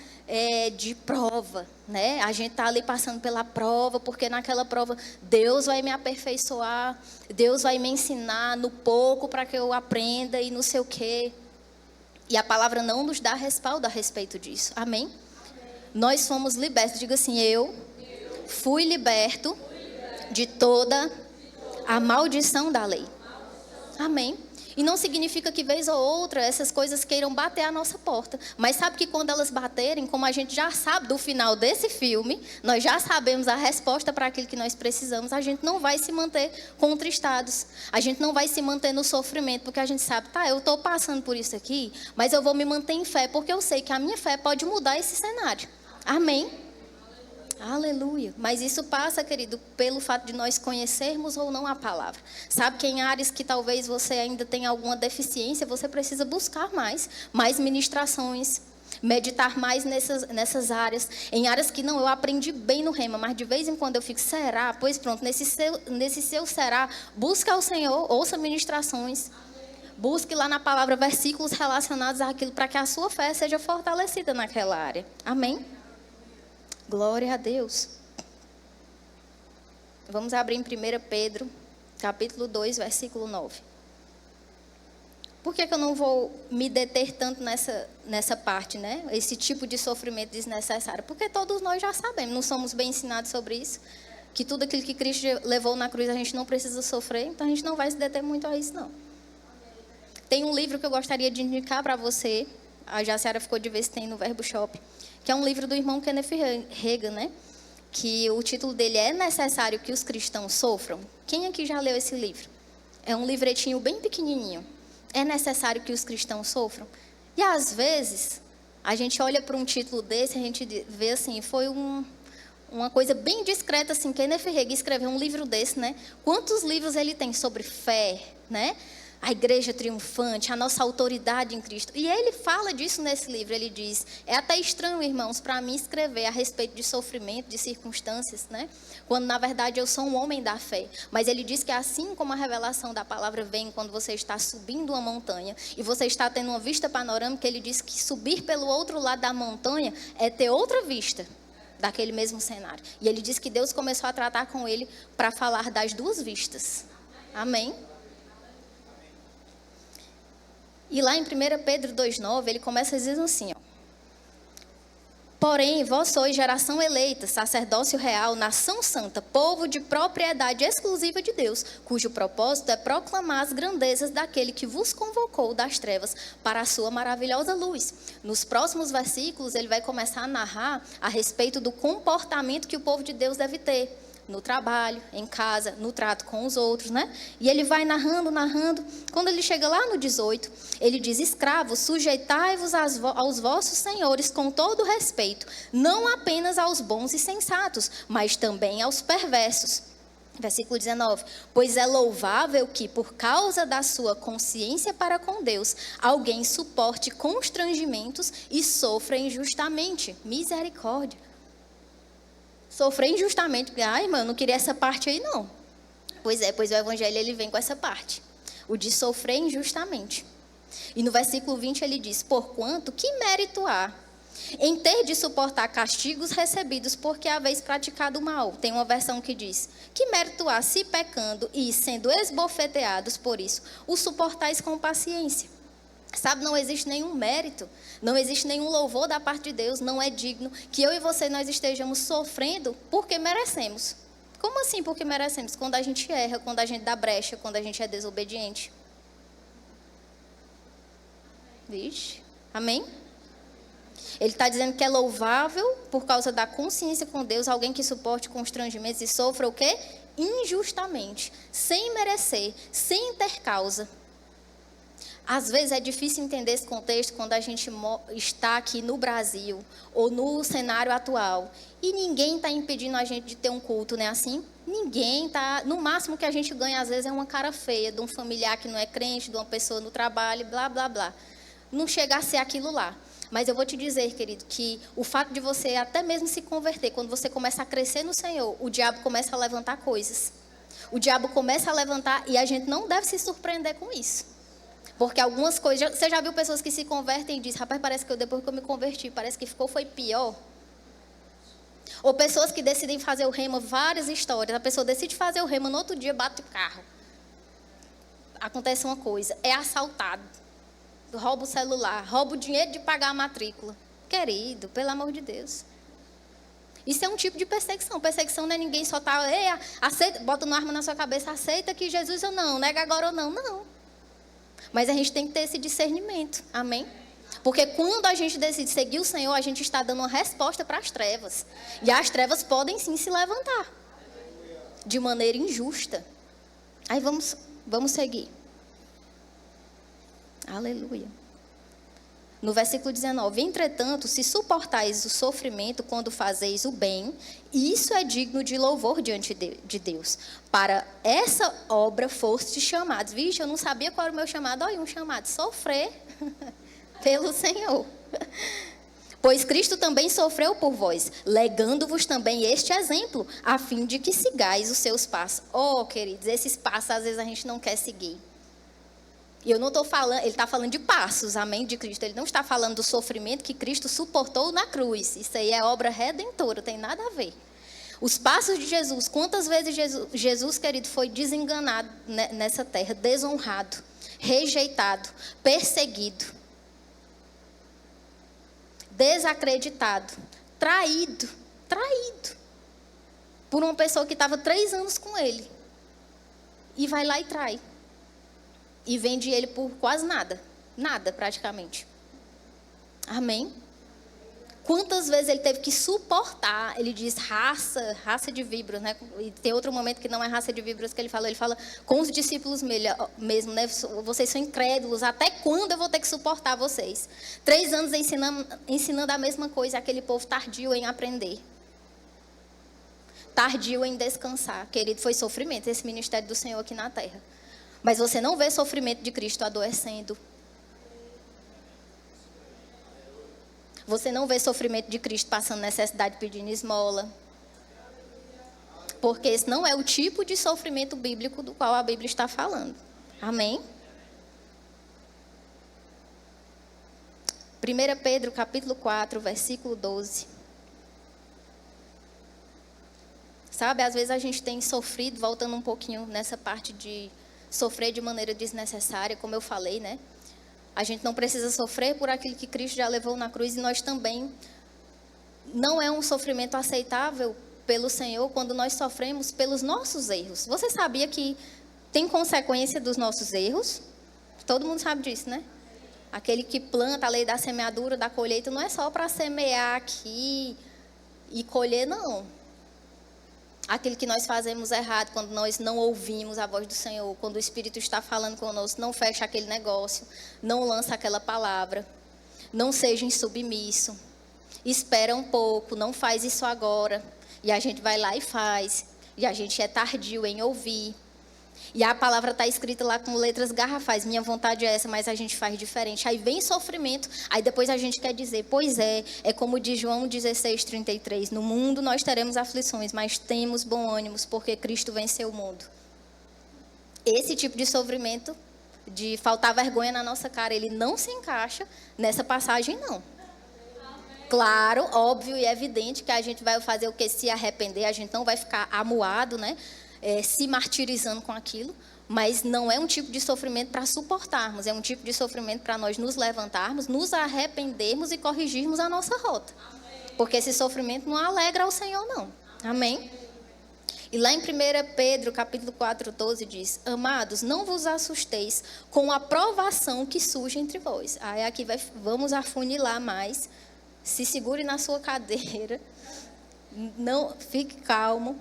de prova, né? A gente está ali passando pela prova, porque naquela prova Deus vai me aperfeiçoar, Deus vai me ensinar no pouco para que eu aprenda e não sei o quê. E a palavra não nos dá respaldo a respeito disso. Amém? Nós fomos libertos. Diga assim: eu fui liberto de toda a maldição da lei. Amém? E não significa que vez ou outra essas coisas queiram bater a nossa porta. Mas sabe que quando elas baterem, como a gente já sabe do final desse filme, nós já sabemos a resposta para aquilo que nós precisamos, a gente não vai se manter contristados. A gente não vai se manter no sofrimento, porque a gente sabe, eu estou passando por isso aqui, mas eu vou me manter em fé, porque eu sei que a minha fé pode mudar esse cenário. Amém? Aleluia. Mas isso passa, querido, pelo fato de nós conhecermos ou não a palavra. Sabe que em áreas que talvez você ainda tenha alguma deficiência, você precisa buscar mais ministrações, meditar mais nessas áreas. Em áreas que não, eu aprendi bem no Rema, mas de vez em quando eu fico, será? Pois pronto, nesse seu será, busca ao Senhor, ouça ministrações. Busque lá na palavra versículos relacionados àquilo para que a sua fé seja fortalecida naquela área. Amém? Glória a Deus. Vamos abrir em 1 Pedro, capítulo 2, versículo 9. Por que eu não vou me deter tanto nessa parte, né? Esse tipo de sofrimento desnecessário? Porque todos nós já sabemos, não somos bem ensinados sobre isso. Que tudo aquilo que Cristo levou na cruz a gente não precisa sofrer, então a gente não vai se deter muito a isso, não. Tem um livro que eu gostaria de indicar para você. A Jaciara ficou de ver se tem no Verbo Shop, que é um livro do irmão Kenneth Hagin, né? Que o título dele é Necessário que os Cristãos Sofram. Quem aqui já leu esse livro? É um livretinho bem pequenininho. É necessário que os cristãos sofram? E às vezes, A gente olha para um título desse, a gente vê assim, foi uma coisa bem discreta, assim, Kenneth Hagin escreveu um livro desse, né? Quantos livros ele tem sobre fé, né? A igreja triunfante, a nossa autoridade em Cristo. E ele fala disso nesse livro, ele diz, é até estranho, irmãos, para mim escrever a respeito de sofrimento, de circunstâncias, né? Quando, na verdade, eu sou um homem da fé. Mas ele diz que assim como a revelação da palavra vem quando você está subindo uma montanha e você está tendo uma vista panorâmica, ele diz que subir pelo outro lado da montanha é ter outra vista daquele mesmo cenário. E ele diz que Deus começou a tratar com ele para falar das duas vistas. Amém? E lá em 1 Pedro 2,9, ele começa dizendo assim, ó. Porém, vós sois geração eleita, sacerdócio real, nação santa, povo de propriedade exclusiva de Deus, cujo propósito é proclamar as grandezas daquele que vos convocou das trevas para a sua maravilhosa luz. Nos próximos versículos, ele vai começar a narrar a respeito do comportamento que o povo de Deus deve ter. No trabalho, em casa, no trato com os outros, né? E ele vai narrando. Quando ele chega lá no 18, ele diz, escravos, sujeitai-vos aos vossos senhores com todo respeito, não apenas aos bons e sensatos, mas também aos perversos. Versículo 19, pois é louvável que, por causa da sua consciência para com Deus, alguém suporte constrangimentos e sofra injustamente. Misericórdia. Sofrer injustamente, ai, irmão, eu não queria essa parte aí, não. Pois o evangelho, ele vem com essa parte. O de sofrer injustamente. E no versículo 20 ele diz, porquanto, que mérito há em ter de suportar castigos recebidos porque haveis praticado o mal? Tem uma versão que diz, que mérito há se pecando e sendo esbofeteados por isso, o suportais com paciência? Sabe, não existe nenhum mérito, não existe nenhum louvor da parte de Deus, não é digno que eu e você nós estejamos sofrendo porque merecemos. Como assim porque merecemos? Quando a gente erra, quando a gente dá brecha, quando a gente é desobediente. Vixe, amém? Ele está dizendo que é louvável por causa da consciência com Deus, alguém que suporte constrangimentos e sofra o quê? Injustamente, sem merecer, sem ter causa. Às vezes é difícil entender esse contexto quando a gente está aqui no Brasil ou no cenário atual e ninguém está impedindo a gente de ter um culto, não é assim? Ninguém está. No máximo que a gente ganha às vezes é uma cara feia de um familiar que não é crente, de uma pessoa no trabalho, blá, blá, blá. Não chega a ser aquilo lá. Mas eu vou te dizer, querido, que o fato de você até mesmo se converter, quando você começa a crescer no Senhor, o diabo começa a levantar coisas. O diabo começa a levantar e a gente não deve se surpreender com isso. Porque algumas coisas... Você já viu pessoas que se convertem e dizem, rapaz, parece que depois que eu me converti, parece que foi pior. Ou pessoas que decidem fazer o rema, várias histórias. A pessoa decide fazer o rema, no outro dia bate o carro. Acontece uma coisa, é assaltado. Rouba o celular, rouba o dinheiro de pagar a matrícula. Querido, pelo amor de Deus. Isso é um tipo de perseguição. Perseguição não é ninguém só tá, aceita, bota uma arma na sua cabeça, aceita que Jesus ou não, nega agora ou não. Não. Mas a gente tem que ter esse discernimento, amém? Porque quando a gente decide seguir o Senhor, a gente está dando uma resposta para as trevas. E as trevas podem sim se levantar. De maneira injusta. Aí vamos seguir. Aleluia. No versículo 19, entretanto, se suportais o sofrimento quando fazeis o bem, isso é digno de louvor diante de Deus. Para essa obra fostes chamados. Vixe, eu não sabia qual era o meu chamado. Olha, um chamado, sofrer pelo Senhor. Pois Cristo também sofreu por vós, legando-vos também este exemplo, a fim de que sigais os seus passos. Oh, queridos, esses passos às vezes a gente não quer seguir. E eu não estou falando, ele está falando de passos, amém, de Cristo. Ele não está falando do sofrimento que Cristo suportou na cruz. Isso aí é obra redentora, tem nada a ver. Os passos de Jesus, quantas vezes Jesus, querido, foi desenganado nessa terra, desonrado, rejeitado, perseguido, desacreditado, traído por uma pessoa que estava 3 anos com ele. E vai lá e trai. E vende ele por quase nada praticamente. Amém? Quantas vezes ele teve que suportar, ele diz raça de víboras, né? E tem outro momento que não é raça de víboras que ele fala com os discípulos mesmo, né? Vocês são incrédulos, até quando eu vou ter que suportar vocês? 3 anos ensinando a mesma coisa, aquele povo tardio em aprender. Tardio em descansar. Querido, foi sofrimento esse ministério do Senhor aqui na terra. Mas você não vê sofrimento de Cristo adoecendo. Você não vê sofrimento de Cristo passando necessidade pedindo esmola. Porque esse não é o tipo de sofrimento bíblico do qual a Bíblia está falando. Amém? 1 Pedro capítulo 4, versículo 12. Sabe, às vezes a gente tem sofrido, voltando um pouquinho nessa parte de sofrer de maneira desnecessária, como eu falei, né? A gente não precisa sofrer por aquilo que Cristo já levou na cruz, e nós também. Não é um sofrimento aceitável pelo Senhor quando nós sofremos pelos nossos erros. Você sabia que tem consequência dos nossos erros? Todo mundo sabe disso, né? Aquele que planta, a lei da semeadura, da colheita, não é só para semear aqui e colher, não. Aquilo que nós fazemos errado, quando nós não ouvimos a voz do Senhor, quando o Espírito está falando conosco, não fecha aquele negócio, não lança aquela palavra, não seja insubmisso, espera um pouco, não faz isso agora, e a gente vai lá e faz, e a gente é tardio em ouvir, e a palavra está escrita lá com letras garrafais, minha vontade é essa, mas a gente faz diferente. Aí vem sofrimento, aí depois a gente quer dizer, pois é como diz João 16:33, no mundo nós teremos aflições, mas temos bom ânimo, porque Cristo venceu o mundo. Esse tipo de sofrimento, de faltar vergonha na nossa cara, ele não se encaixa nessa passagem, não. Claro, óbvio e evidente que a gente vai fazer o que? Se arrepender, a gente não vai ficar amuado, né? Se martirizando com aquilo, mas não é um tipo de sofrimento para suportarmos, é um tipo de sofrimento para nós nos levantarmos, nos arrependermos e corrigirmos a nossa rota. Porque esse sofrimento não alegra ao Senhor, não. Amém? E lá em 1 Pedro, capítulo 4, 12, diz, amados, não vos assusteis com a provação que surge entre vós. Aí aqui vamos afunilar mais, se segure na sua cadeira, não, fique calmo.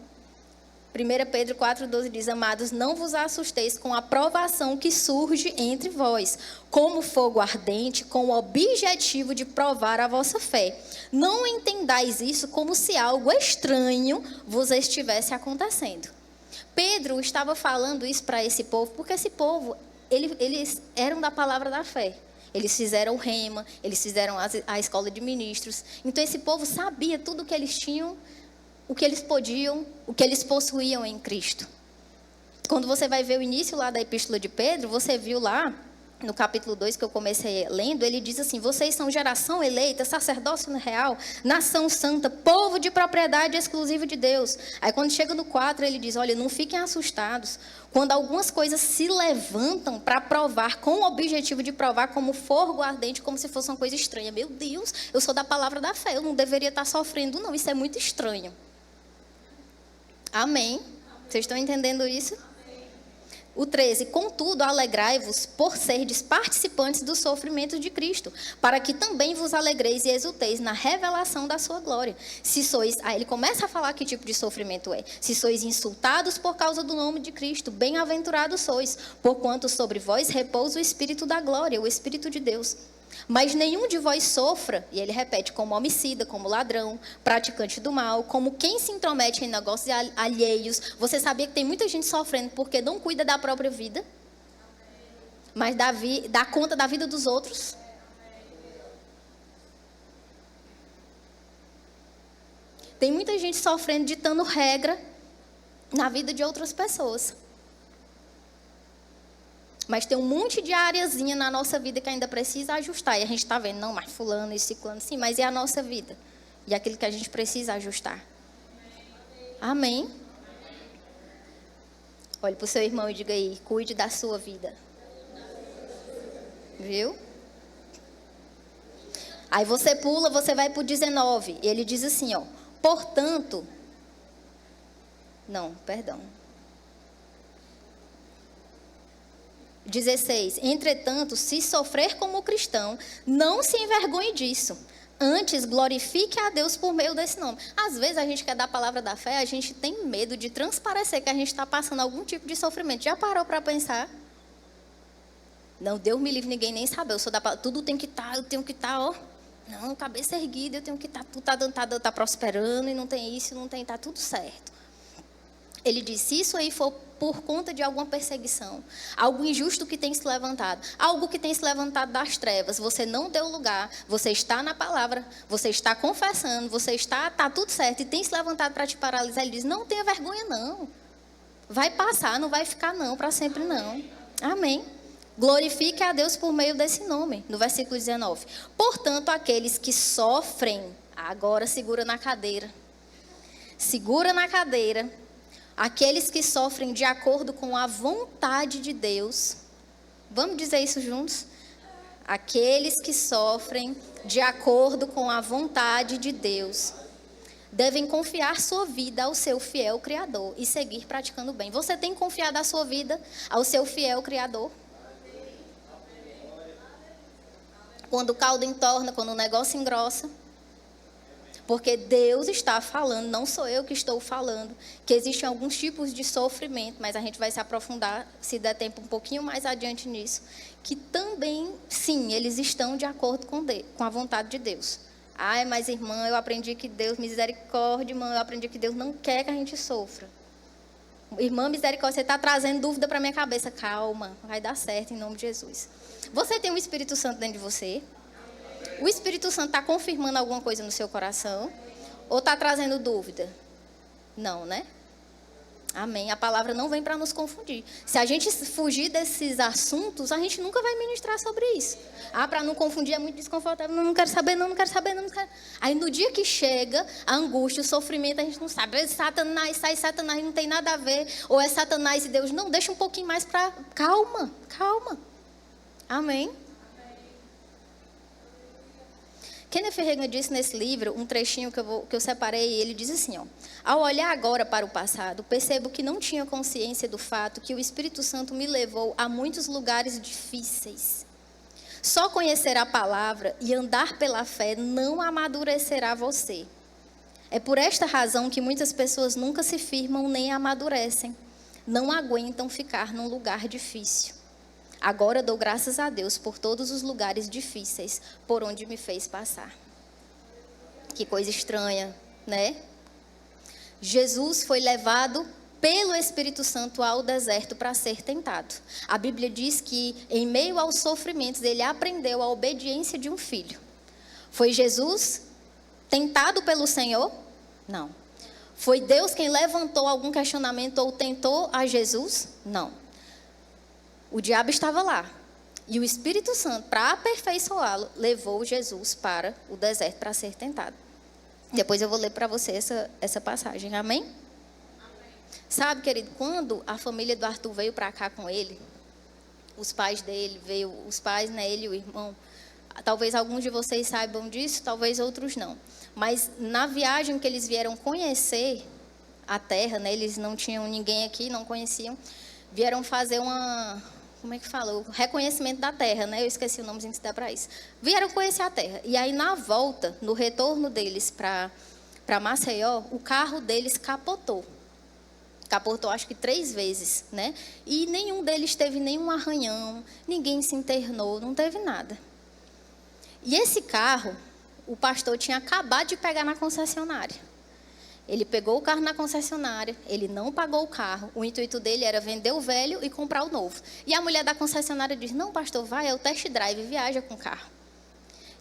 1 Pedro 4,12 diz, amados, não vos assusteis com a provação que surge entre vós, como fogo ardente, com o objetivo de provar a vossa fé. Não entendais isso como se algo estranho vos estivesse acontecendo. Pedro estava falando isso para esse povo, porque esse povo, eles eram da palavra da fé. Eles fizeram o rema, eles fizeram a escola de ministros. Então esse povo sabia tudo o que eles tinham, o que eles podiam, o que eles possuíam em Cristo. Quando você vai ver o início lá da epístola de Pedro, você viu lá, no capítulo 2 que eu comecei lendo, ele diz assim, vocês são geração eleita, sacerdócio real, nação santa, povo de propriedade exclusiva de Deus. Aí quando chega no 4, ele diz, olha, não fiquem assustados, quando algumas coisas se levantam para provar, com o objetivo de provar como fogo ardente, como se fosse uma coisa estranha. Meu Deus, eu sou da palavra da fé, eu não deveria estar sofrendo, não, isso é muito estranho. Amém? Vocês estão entendendo isso? O 13, contudo, alegrai-vos por serdes participantes do sofrimento de Cristo, para que também vos alegreis e exulteis na revelação da sua glória. Se sois, aí ele começa a falar que tipo de sofrimento é. Se sois insultados por causa do nome de Cristo, bem-aventurados sois, porquanto sobre vós repousa o Espírito da glória, o Espírito de Deus. Mas nenhum de vós sofra, e ele repete, como homicida, como ladrão, praticante do mal, como quem se intromete em negócios alheios. Você sabia que tem muita gente sofrendo porque não cuida da própria vida, mas dá conta da vida dos outros? Tem muita gente sofrendo ditando regra na vida de outras pessoas. Mas tem um monte de areazinha na nossa vida que ainda precisa ajustar. E a gente está vendo, não, mas fulano e ciclano, sim, mas é a nossa vida. E aquilo que a gente precisa ajustar. Amém? Olhe para o seu irmão e diga aí, cuide da sua vida. Viu? Aí você pula, você vai para o 19. E ele diz assim, ó. Portanto... Não, perdão. 16. Entretanto, se sofrer como cristão, não se envergonhe disso. Antes, glorifique a Deus por meio desse nome. Às vezes a gente quer dar a palavra da fé, a gente tem medo de transparecer que a gente está passando algum tipo de sofrimento. Já parou para pensar? Não, Deus me livre, ninguém nem sabe. Eu sou da palavra, tudo tem que estar, eu tenho que estar, ó. Não, cabeça erguida, eu tenho que estar, tudo está prosperando e não tem isso, não tem, está tudo certo. Ele disse, se isso aí for por conta de alguma perseguição, algo injusto que tem se levantado, algo que tem se levantado das trevas, você não deu lugar, você está na palavra, você está confessando, você está tudo certo e tem se levantado para te paralisar. Ele diz, não tenha vergonha não, vai passar, não vai ficar não, para sempre não. Amém. Glorifique a Deus por meio desse nome, no versículo 19. Portanto, aqueles que sofrem, agora segura na cadeira, aqueles que sofrem de acordo com a vontade de Deus. Vamos dizer isso juntos? Aqueles que sofrem de acordo com a vontade de Deus devem confiar sua vida ao seu fiel Criador e seguir praticando o bem. Você tem confiado a sua vida ao seu fiel Criador? Quando o caldo entorna, quando o negócio engrossa. Porque Deus está falando, não sou eu que estou falando, que existem alguns tipos de sofrimento, mas a gente vai se aprofundar, se der tempo, um pouquinho mais adiante nisso, que também, sim, eles estão de acordo com a vontade de Deus. Ai, mas irmã, eu aprendi que Deus, misericórdia, irmã, eu aprendi que Deus não quer que a gente sofra. Irmã, misericórdia, você está trazendo dúvida para a minha cabeça. Calma, vai dar certo em nome de Jesus. Você tem o Espírito Santo dentro de você? O Espírito Santo está confirmando alguma coisa no seu coração? Ou está trazendo dúvida? Não, né? Amém. A palavra não vem para nos confundir. Se a gente fugir desses assuntos, a gente nunca vai ministrar sobre isso. Ah, para não confundir é muito desconfortável. Não quero saber, não quero saber, não quero. Aí no dia que chega a angústia, o sofrimento, a gente não sabe. É Satanás, sai Satanás, não tem nada a ver. Ou é Satanás e Deus. Não, deixa um pouquinho mais para... Calma. Amém. Kenneth Reagan disse nesse livro, um trechinho que eu separei, ele diz assim, ó, ao olhar agora para o passado, percebo que não tinha consciência do fato que o Espírito Santo me levou a muitos lugares difíceis. Só conhecer a palavra e andar pela fé não amadurecerá você. É por esta razão que muitas pessoas nunca se firmam nem amadurecem, não aguentam ficar num lugar difícil. Agora dou graças a Deus por todos os lugares difíceis por onde me fez passar. Que coisa estranha, né? Jesus foi levado pelo Espírito Santo ao deserto para ser tentado. A Bíblia diz que em meio aos sofrimentos ele aprendeu a obediência de um filho. Foi Jesus tentado pelo Senhor? Não. Foi Deus quem levantou algum questionamento ou tentou a Jesus? Não. O diabo estava lá. E o Espírito Santo, para aperfeiçoá-lo, levou Jesus para o deserto para ser tentado. Depois eu vou ler para você essa passagem. Amém? Amém? Sabe, querido, quando a família do Arthur veio para cá com ele, os pais dele, ele e o irmão, talvez alguns de vocês saibam disso, talvez outros não. Mas na viagem que eles vieram conhecer a terra, né, eles não tinham ninguém aqui, não conheciam, vieram fazer como é que fala? O reconhecimento da terra, né? Eu esqueci o nomezinho que se dá para isso. Vieram conhecer a terra. E aí, na volta, no retorno deles para Maceió, o carro deles capotou. Capotou, acho que 3 vezes, né? E nenhum deles teve nenhum arranhão, ninguém se internou, não teve nada. E esse carro, o pastor tinha acabado de pegar na concessionária. Ele pegou o carro na concessionária, ele não pagou o carro. O intuito dele era vender o velho e comprar o novo. E a mulher da concessionária disse, não, pastor, vai, é o test drive, viaja com o carro.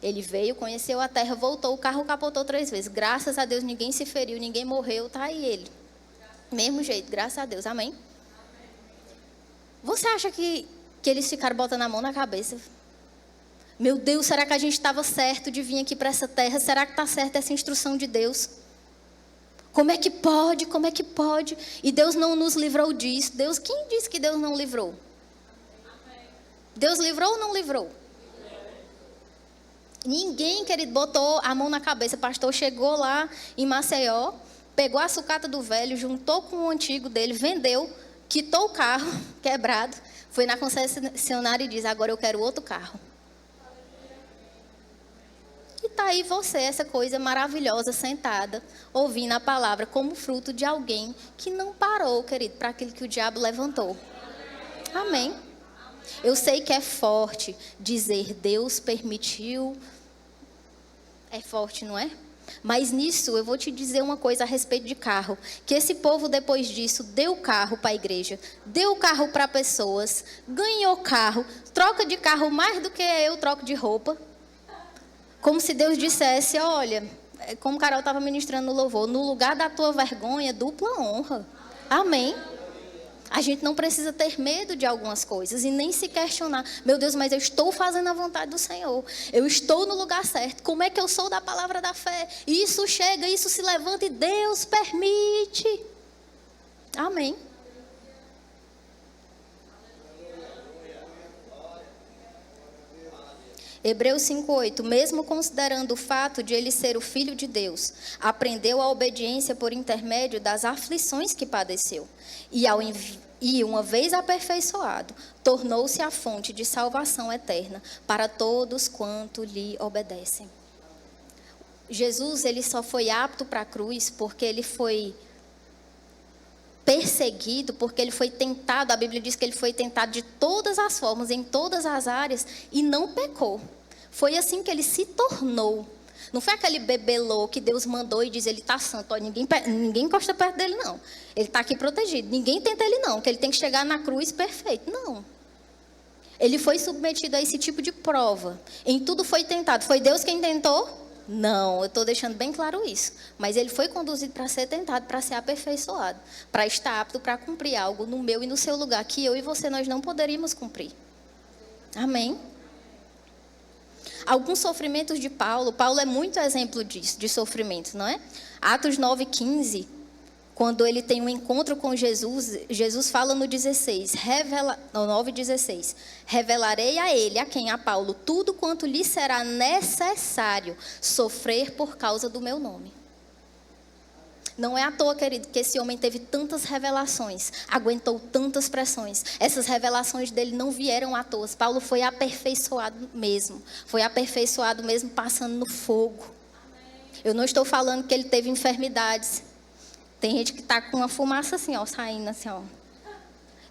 Ele veio, conheceu a terra, voltou, o carro capotou 3 vezes. Graças a Deus, ninguém se feriu, ninguém morreu, tá aí ele. Mesmo jeito, graças a Deus, amém? Você acha que eles ficaram botando a mão na cabeça? Meu Deus, será que a gente estava certo de vir aqui para essa terra? Será que está certa essa instrução de Deus? Como é que pode? Como é que pode? E Deus não nos livrou disso. Quem disse que Deus não livrou? Deus livrou ou não livrou? Ninguém, querido, botou a mão na cabeça. O pastor chegou lá em Maceió, pegou a sucata do velho, juntou com o antigo dele, vendeu, quitou o carro quebrado, foi na concessionária e disse, agora eu quero outro carro. E está aí você, essa coisa maravilhosa, sentada, ouvindo a palavra como fruto de alguém que não parou, querido, para aquilo que o diabo levantou. Amém. Eu sei que é forte dizer Deus permitiu. É forte, não é? Mas nisso eu vou te dizer uma coisa a respeito de carro. Que esse povo depois disso deu carro para a igreja. Deu carro para pessoas. Ganhou carro. Troca de carro mais do que eu troco de roupa. Como se Deus dissesse, olha, como o Carol estava ministrando no louvor, no lugar da tua vergonha, dupla honra. Amém. A gente não precisa ter medo de algumas coisas e nem se questionar. Meu Deus, mas eu estou fazendo a vontade do Senhor. Eu estou no lugar certo. Como é que eu sou da palavra da fé? Isso chega, isso se levanta e Deus permite. Amém. Hebreus 5:8, mesmo considerando o fato de ele ser o Filho de Deus, aprendeu a obediência por intermédio das aflições que padeceu. E uma vez aperfeiçoado, tornou-se a fonte de salvação eterna para todos quanto lhe obedecem. Jesus, ele só foi apto para a cruz porque ele foi perseguido, porque ele foi tentado. A Bíblia diz que ele foi tentado de todas as formas, em todas as áreas, e não pecou. Foi assim que ele se tornou. Não foi aquele bebelô que Deus mandou e diz, ele está santo. Ó, ninguém encosta perto dele, não. Ele está aqui protegido. Ninguém tenta ele, não, que ele tem que chegar na cruz perfeito. Não. Ele foi submetido a esse tipo de prova. Em tudo foi tentado. Foi Deus quem tentou? Não, eu estou deixando bem claro isso. Mas ele foi conduzido para ser tentado, para ser aperfeiçoado, para estar apto para cumprir algo no meu e no seu lugar, que eu e você, nós não poderíamos cumprir. Amém? Alguns sofrimentos de Paulo é muito exemplo disso, de sofrimento, não é? Atos 9:15, quando ele tem um encontro com Jesus, Jesus fala no 16, 9:16, revelarei a ele, a quem? A Paulo, tudo quanto lhe será necessário sofrer por causa do meu nome. Não é à toa, querido, que esse homem teve tantas revelações, aguentou tantas pressões. Essas revelações dele não vieram à toa. Paulo foi aperfeiçoado mesmo. Foi aperfeiçoado mesmo passando no fogo. Eu não estou falando que ele teve enfermidades. Tem gente que está com uma fumaça assim, ó, saindo assim, ó.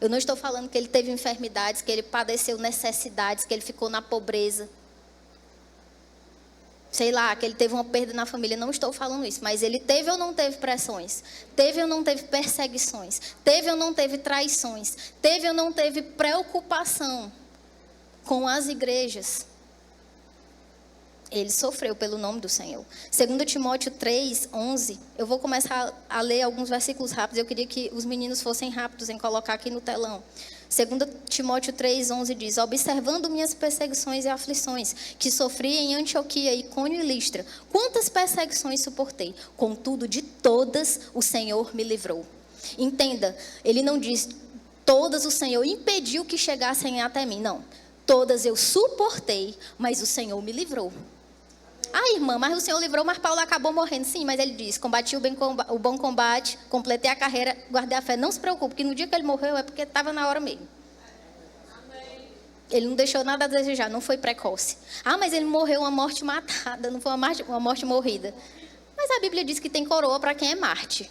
Eu não estou falando que ele teve enfermidades, que ele padeceu necessidades, que ele ficou na pobreza. Sei lá, que ele teve uma perda na família. Não estou falando isso, mas ele teve ou não teve pressões? Teve ou não teve perseguições? Teve ou não teve traições? Teve ou não teve preocupação com as igrejas? Ele sofreu pelo nome do Senhor. 2 Timóteo 3:11. Eu vou começar a ler alguns versículos rápidos. Eu queria que os meninos fossem rápidos em colocar aqui no telão. 2 Timóteo 3:11 diz, observando minhas perseguições e aflições, que sofri em Antioquia, Icônio e Listra, quantas perseguições suportei, contudo de todas o Senhor me livrou. Entenda, ele não diz, todas o Senhor impediu que chegassem até mim, não. Todas eu suportei, mas o Senhor me livrou. Ah, irmã, mas o Senhor livrou, mas Paulo acabou morrendo. Sim, mas ele diz, combati o bom combate, completei a carreira, guardei a fé. Não se preocupe, que no dia que ele morreu é porque estava na hora mesmo. Ele não deixou nada a desejar, não foi precoce. Ah, mas ele morreu uma morte matada, não foi uma morte morrida. Mas a Bíblia diz que tem coroa para quem é Marte.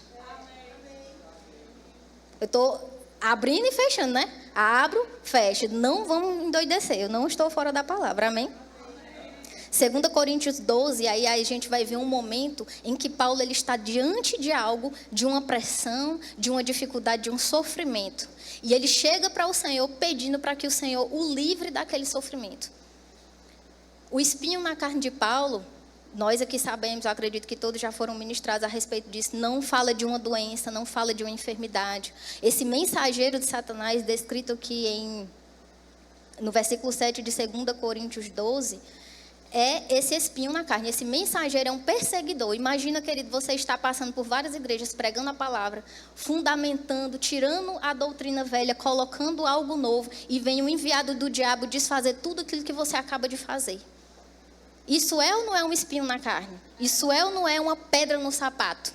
Eu estou abrindo e fechando, né? Abro, fecho. Não vamos endoidecer, eu não estou fora da palavra, amém? 2 Coríntios 12, aí a gente vai ver um momento em que Paulo ele está diante de algo, de uma pressão, de uma dificuldade, de um sofrimento. E ele chega para o Senhor pedindo para que o Senhor o livre daquele sofrimento. O espinho na carne de Paulo, nós aqui sabemos, eu acredito que todos já foram ministrados a respeito disso, não fala de uma doença, não fala de uma enfermidade. Esse mensageiro de Satanás, descrito aqui no versículo 7 de 2 Coríntios 12, é esse espinho na carne. Esse mensageiro é um perseguidor. Imagina, querido, você está passando por várias igrejas, pregando a palavra, fundamentando, tirando a doutrina velha, colocando algo novo, e vem um enviado do diabo desfazer tudo aquilo que você acaba de fazer. Isso é ou não é um espinho na carne? Isso é ou não é uma pedra no sapato?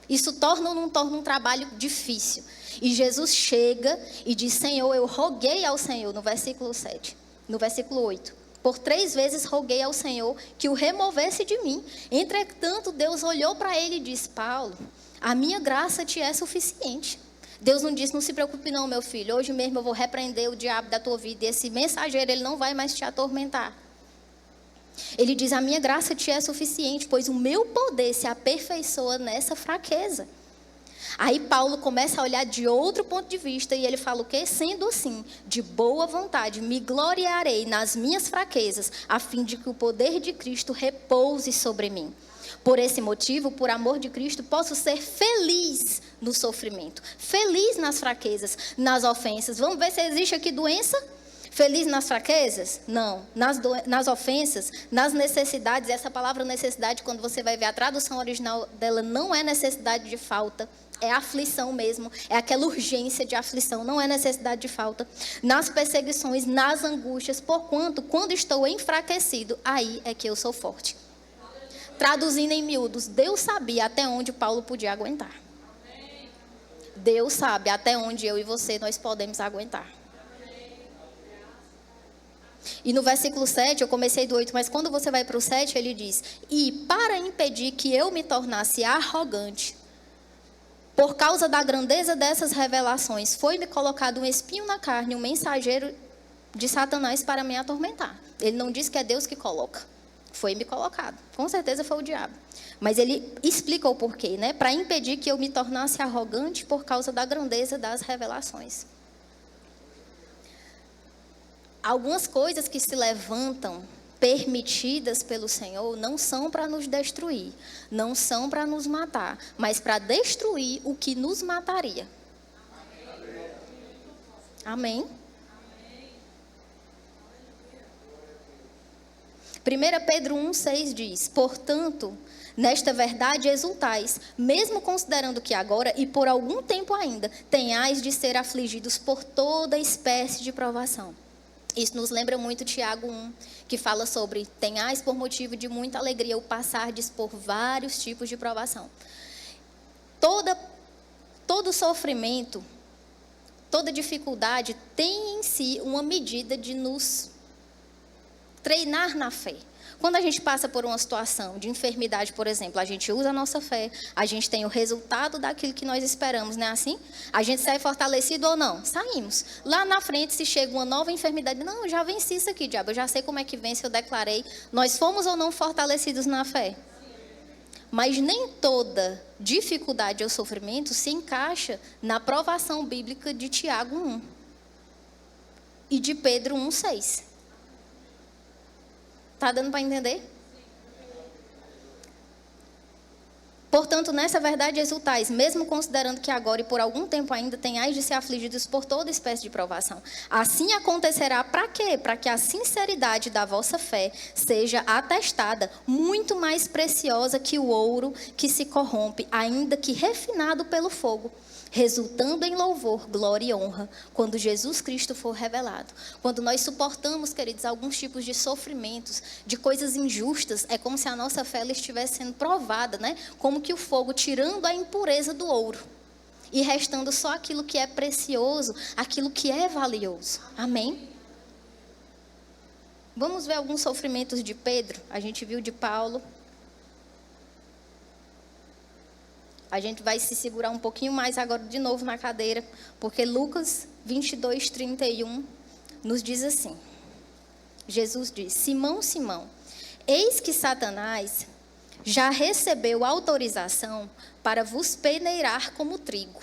Isso torna ou não torna um trabalho difícil? E Jesus chega e diz, Senhor, eu roguei ao Senhor, no versículo 7, no versículo 8. Por 3 vezes roguei ao Senhor que o removesse de mim. Entretanto, Deus olhou para ele e disse: Paulo, a minha graça te é suficiente. Deus não disse: não se preocupe não, meu filho. Hoje mesmo eu vou repreender o diabo da tua vida. E esse mensageiro, ele não vai mais te atormentar. Ele diz: a minha graça te é suficiente, pois o meu poder se aperfeiçoa nessa fraqueza. Aí Paulo começa a olhar de outro ponto de vista e ele fala o quê? Sendo assim, de boa vontade, me gloriarei nas minhas fraquezas, a fim de que o poder de Cristo repouse sobre mim. Por esse motivo, por amor de Cristo, posso ser feliz no sofrimento, feliz nas fraquezas, nas ofensas. Vamos ver se existe aqui doença? Feliz nas fraquezas? Não. Nas ofensas, nas necessidades. Essa palavra necessidade, quando você vai ver a tradução original dela, não é necessidade de falta. É aflição mesmo. É aquela urgência de aflição. Não é necessidade de falta. Nas perseguições, nas angústias. Porquanto, quando estou enfraquecido, aí é que eu sou forte. Traduzindo em miúdos, Deus sabia até onde Paulo podia aguentar. Deus sabe até onde eu e você nós podemos aguentar. E no versículo 7, eu comecei do 8, mas quando você vai para o 7, ele diz: e para impedir que eu me tornasse arrogante, por causa da grandeza dessas revelações, foi-me colocado um espinho na carne, um mensageiro de Satanás para me atormentar. Ele não diz que é Deus que coloca. Foi-me colocado. Com certeza foi o diabo. Mas ele explica o porquê, né? Para impedir que eu me tornasse arrogante por causa da grandeza das revelações. Algumas coisas que se levantam permitidas pelo Senhor não são para nos destruir, não são para nos matar, mas para destruir o que nos mataria. Amém? 1 Pedro 1,6 diz: portanto, nesta verdade exultais, mesmo considerando que agora e por algum tempo ainda tenhais de ser afligidos por toda espécie de provação. Isso nos lembra muito Tiago 1, que fala sobre tenhais por motivo de muita alegria o passardes por vários tipos de provação. Todo sofrimento, toda dificuldade tem em si uma medida de nos treinar na fé. Quando a gente passa por uma situação de enfermidade, por exemplo, a gente usa a nossa fé, a gente tem o resultado daquilo que nós esperamos, não é assim? A gente sai fortalecido ou não? Saímos. Lá na frente, se chega uma nova enfermidade, não, eu já venci isso aqui, diabo, eu já sei como é que vence, eu declarei. Nós fomos ou não fortalecidos na fé? Mas nem toda dificuldade ou sofrimento se encaixa na provação bíblica de Tiago 1 e de Pedro 1,6. Está dando para entender? Portanto, nessa verdade exultais, mesmo considerando que agora e por algum tempo ainda tenhais de ser afligidos por toda espécie de provação. Assim acontecerá para quê? Para que a sinceridade da vossa fé seja atestada, muito mais preciosa que o ouro que se corrompe, ainda que refinado pelo fogo, resultando em louvor, glória e honra, quando Jesus Cristo for revelado. Quando nós suportamos, queridos, alguns tipos de sofrimentos, de coisas injustas, é como se a nossa fé estivesse sendo provada, né? Como que o fogo tirando a impureza do ouro e restando só aquilo que é precioso, aquilo que é valioso. Amém? Vamos ver alguns sofrimentos de Pedro. A gente viu de Paulo. A gente vai se segurar um pouquinho mais agora de novo na cadeira, porque Lucas 22, 31 nos diz assim. Jesus diz: Simão, Simão, eis que Satanás já recebeu autorização para vos peneirar como trigo.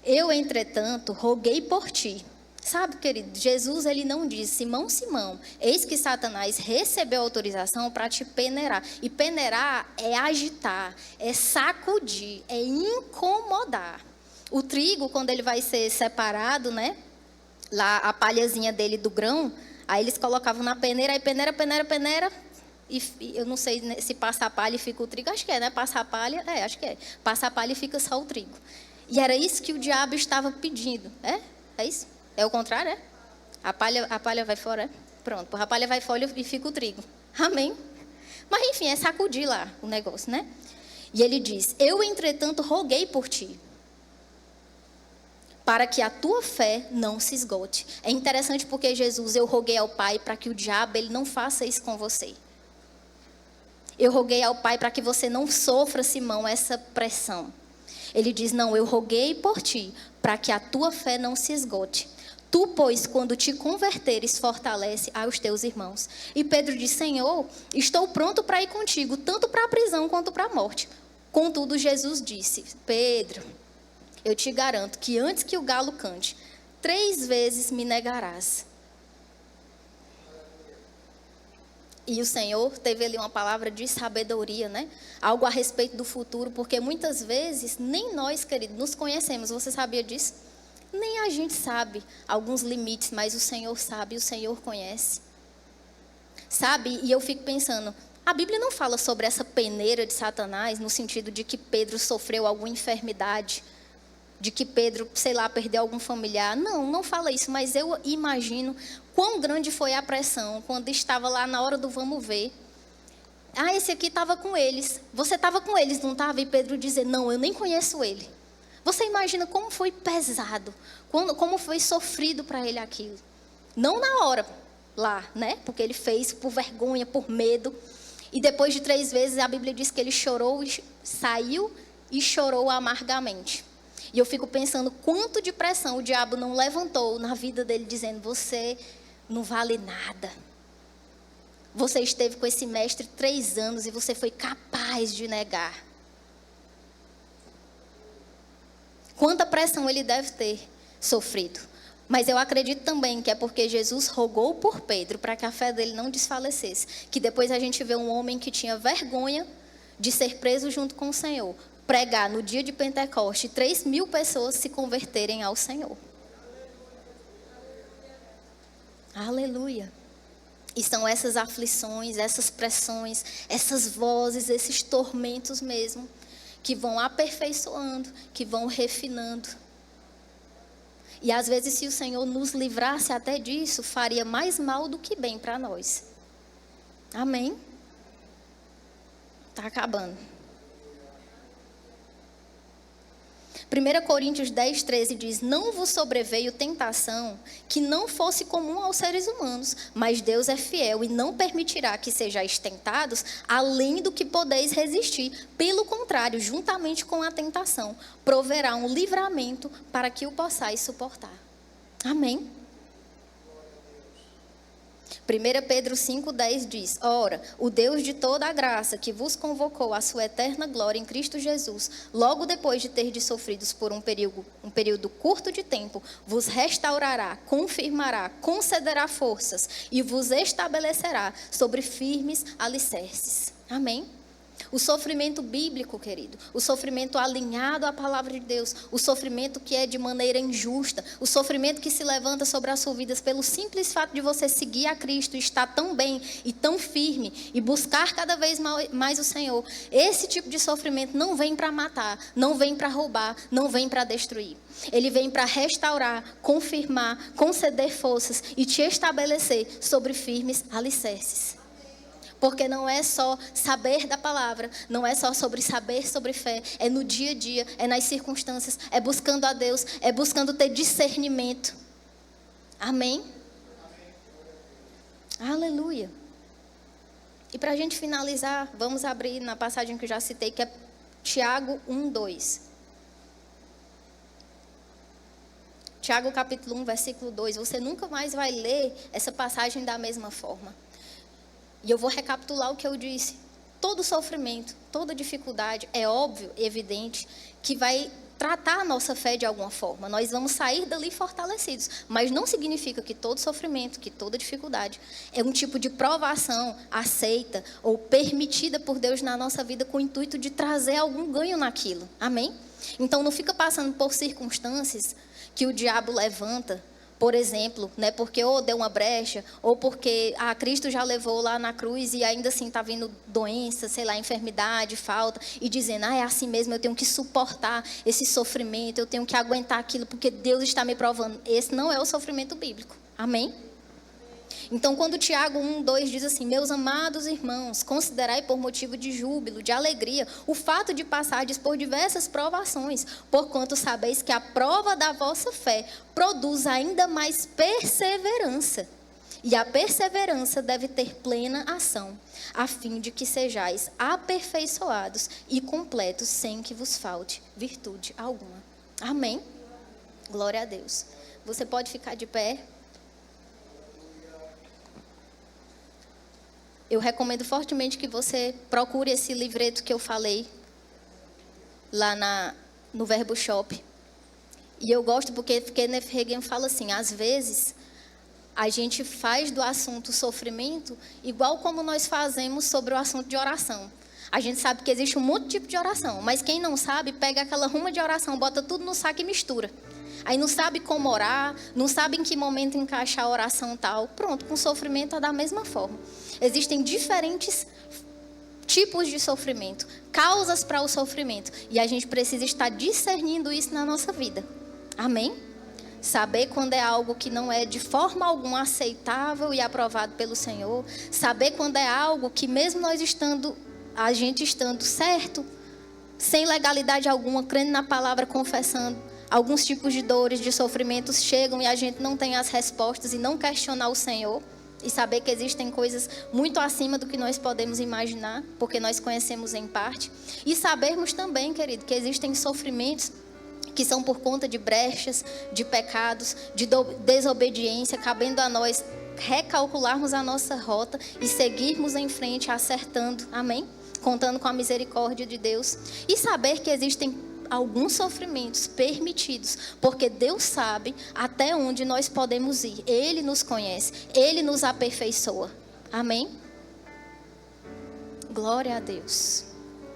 Eu, entretanto, roguei por ti. Sabe, querido, Jesus ele não diz: Simão, Simão, eis que Satanás recebeu autorização para te peneirar. E peneirar é agitar, é sacudir, é incomodar. O trigo, quando ele vai ser separado, né? Lá a palhazinha dele do grão, aí eles colocavam na peneira, aí peneira. E eu não sei se passa a palha e fica o trigo. Acho que é, né? Passa a palha, acho que é. Passa a palha e fica só o trigo. E era isso que o diabo estava pedindo. É isso? É o contrário, é? A palha vai fora, é? Pronto, a palha vai fora e fica o trigo. Amém? Mas enfim, é sacudir lá o negócio, né? E ele diz: eu, entretanto, roguei por ti, para que a tua fé não se esgote. É interessante porque Jesus, eu roguei ao Pai para que o diabo ele não faça isso com você. Eu roguei ao Pai para que você não sofra, Simão, essa pressão. Ele diz, não, eu roguei por ti, para que a tua fé não se esgote. Tu, pois, quando te converteres, fortalece aos teus irmãos. E Pedro diz, Senhor, estou pronto para ir contigo, tanto para a prisão quanto para a morte. Contudo, Jesus disse, Pedro, eu te garanto que antes que o galo cante, 3 vezes me negarás. E o Senhor teve ali uma palavra de sabedoria, né? Algo a respeito do futuro, porque muitas vezes nem nós, querido, nos conhecemos. Você sabia disso? Nem a gente sabe alguns limites, mas o Senhor sabe, o Senhor conhece. Sabe? E eu fico pensando, a Bíblia não fala sobre essa peneira de Satanás, no sentido de que Pedro sofreu alguma enfermidade, de que Pedro, sei lá, perdeu algum familiar. Não fala isso, mas eu imagino quão grande foi a pressão quando estava lá na hora do vamos ver. Ah, esse aqui estava com eles. Você estava com eles, não estava? E Pedro dizer, não, eu nem conheço ele. Você imagina como foi pesado, como foi sofrido para ele aquilo. Não na hora, lá, né? Porque ele fez por vergonha, por medo. E depois de 3 vezes, a Bíblia diz que ele chorou, saiu e chorou amargamente. E eu fico pensando quanto de pressão o diabo não levantou na vida dele, dizendo, você não vale nada. Você esteve com esse mestre 3 anos e você foi capaz de negar. Quanta pressão ele deve ter sofrido. Mas eu acredito também que é porque Jesus rogou por Pedro para que a fé dele não desfalecesse. Que depois a gente vê um homem que tinha vergonha de ser preso junto com o Senhor. Pregar no dia de Pentecoste, 3.000 pessoas se converterem ao Senhor. Aleluia. E são essas aflições, essas pressões, essas vozes, esses tormentos mesmo, que vão aperfeiçoando, que vão refinando. E às vezes, se o Senhor nos livrasse até disso, faria mais mal do que bem para nós. Amém? Está acabando. 1 Coríntios 10, 13 diz, não vos sobreveio tentação que não fosse comum aos seres humanos, mas Deus é fiel e não permitirá que sejais tentados além do que podeis resistir. Pelo contrário, juntamente com a tentação, proverá um livramento para que o possais suportar. Amém? 1 Pedro 5,10 diz, ora, o Deus de toda a graça que vos convocou à sua eterna glória em Cristo Jesus, logo depois de terdes sofridos por um período curto de tempo, vos restaurará, confirmará, concederá forças e vos estabelecerá sobre firmes alicerces. Amém? O sofrimento bíblico, querido, o sofrimento alinhado à palavra de Deus, o sofrimento que é de maneira injusta, o sofrimento que se levanta sobre as suas vidas pelo simples fato de você seguir a Cristo e estar tão bem e tão firme e buscar cada vez mais o Senhor. Esse tipo de sofrimento não vem para matar, não vem para roubar, não vem para destruir. Ele vem para restaurar, confirmar, conceder forças e te estabelecer sobre firmes alicerces. Porque não é só saber da palavra, não é só sobre saber sobre fé, é no dia a dia, é nas circunstâncias, é buscando a Deus, é buscando ter discernimento. Amém? Aleluia. E para a gente finalizar, vamos abrir na passagem que eu já citei, que é Tiago 1:2. Tiago capítulo 1, versículo 2. Você nunca mais vai ler essa passagem da mesma forma. E eu vou recapitular o que eu disse. Todo sofrimento, toda dificuldade, é óbvio, evidente, que vai tratar a nossa fé de alguma forma. Nós vamos sair dali fortalecidos. Mas não significa que todo sofrimento, que toda dificuldade é um tipo de provação aceita ou permitida por Deus na nossa vida com o intuito de trazer algum ganho naquilo. Amém? Então não fica passando por circunstâncias que o diabo levanta, por exemplo, né, porque ou deu uma brecha, ou porque Cristo já levou lá na cruz e ainda assim está vindo doença, sei lá, enfermidade, falta, e dizendo, é assim mesmo, eu tenho que suportar esse sofrimento, eu tenho que aguentar aquilo, porque Deus está me provando. Esse não é o sofrimento bíblico. Amém? Então, quando Tiago 1:2 diz assim: meus amados irmãos, considerai por motivo de júbilo, de alegria, o fato de passardes por diversas provações, porquanto sabeis que a prova da vossa fé produz ainda mais perseverança. E a perseverança deve ter plena ação, a fim de que sejais aperfeiçoados e completos, sem que vos falte virtude alguma. Amém? Glória a Deus. Você pode ficar de pé. Eu recomendo fortemente que você procure esse livreto que eu falei lá no Verbo Shop. E eu gosto porque Kenneth Hagin fala assim: às vezes a gente faz do assunto sofrimento igual como nós fazemos sobre o assunto de oração. A gente sabe que existe um monte de tipo de oração, mas quem não sabe, pega aquela ruma de oração, bota tudo no saco e mistura. Aí não sabe como orar, não sabe em que momento encaixar a oração tal. Pronto, com sofrimento é da mesma forma. Existem diferentes tipos de sofrimento, causas para o sofrimento. E a gente precisa estar discernindo isso na nossa vida. Amém? Saber quando é algo que não é de forma alguma aceitável e aprovado pelo Senhor. Saber quando é algo que mesmo a gente estando certo, sem legalidade alguma, crendo na palavra, confessando, alguns tipos de dores, de sofrimentos chegam e a gente não tem as respostas e não questionar o Senhor. E saber que existem coisas muito acima do que nós podemos imaginar, porque nós conhecemos em parte. E sabermos também, querido, que existem sofrimentos que são por conta de brechas, de pecados, de desobediência, cabendo a nós recalcularmos a nossa rota e seguirmos em frente, acertando, amém? Contando com a misericórdia de Deus. E saber que existem alguns sofrimentos permitidos, porque Deus sabe até onde nós podemos ir. Ele nos conhece, Ele nos aperfeiçoa. Amém? Glória a Deus.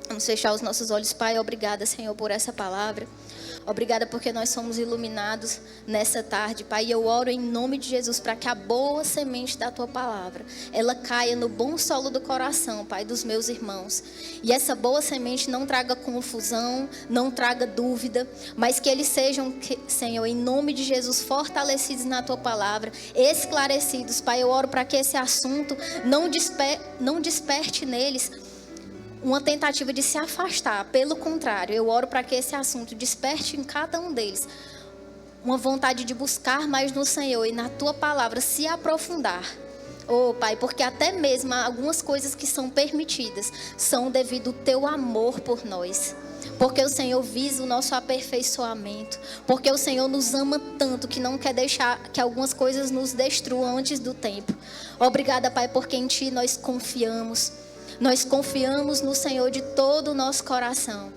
Vamos fechar os nossos olhos. Pai, obrigada, Senhor, por essa palavra. Obrigada porque nós somos iluminados nessa tarde, Pai. E eu oro em nome de Jesus para que a boa semente da Tua palavra, ela caia no bom solo do coração, Pai, dos meus irmãos. E essa boa semente não traga confusão, não traga dúvida, mas que eles sejam, Senhor, em nome de Jesus, fortalecidos na Tua palavra, esclarecidos, Pai. Eu oro para que esse assunto não desperte neles uma tentativa de se afastar. Pelo contrário, eu oro para que esse assunto desperte em cada um deles uma vontade de buscar mais no Senhor e na Tua palavra se aprofundar. Oh, Pai, porque até mesmo algumas coisas que são permitidas são devido ao Teu amor por nós. Porque o Senhor visa o nosso aperfeiçoamento. Porque o Senhor nos ama tanto que não quer deixar que algumas coisas nos destruam antes do tempo. Obrigada, Pai, porque em Ti nós confiamos. Nós confiamos no Senhor de todo o nosso coração.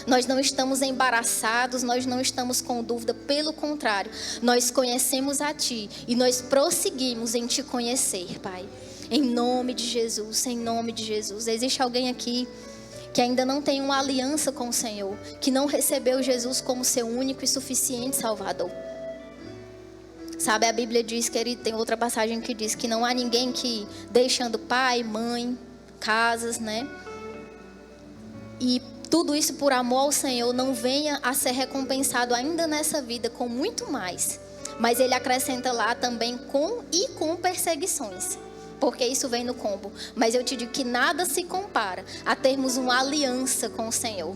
Nós não estamos embaraçados, nós não estamos com dúvida. Pelo contrário, nós conhecemos a Ti e nós prosseguimos em Te conhecer, Pai. Em nome de Jesus, em nome de Jesus. Existe alguém aqui que ainda não tem uma aliança com o Senhor, que não recebeu Jesus como seu único e suficiente Salvador? Sabe, a Bíblia diz, querido, tem outra passagem que diz que não há ninguém que, deixando pai, mãe, casas, né? E tudo isso por amor ao Senhor não venha a ser recompensado ainda nessa vida com muito mais. Mas Ele acrescenta lá também com perseguições. Porque isso vem no combo. Mas eu te digo que nada se compara a termos uma aliança com o Senhor.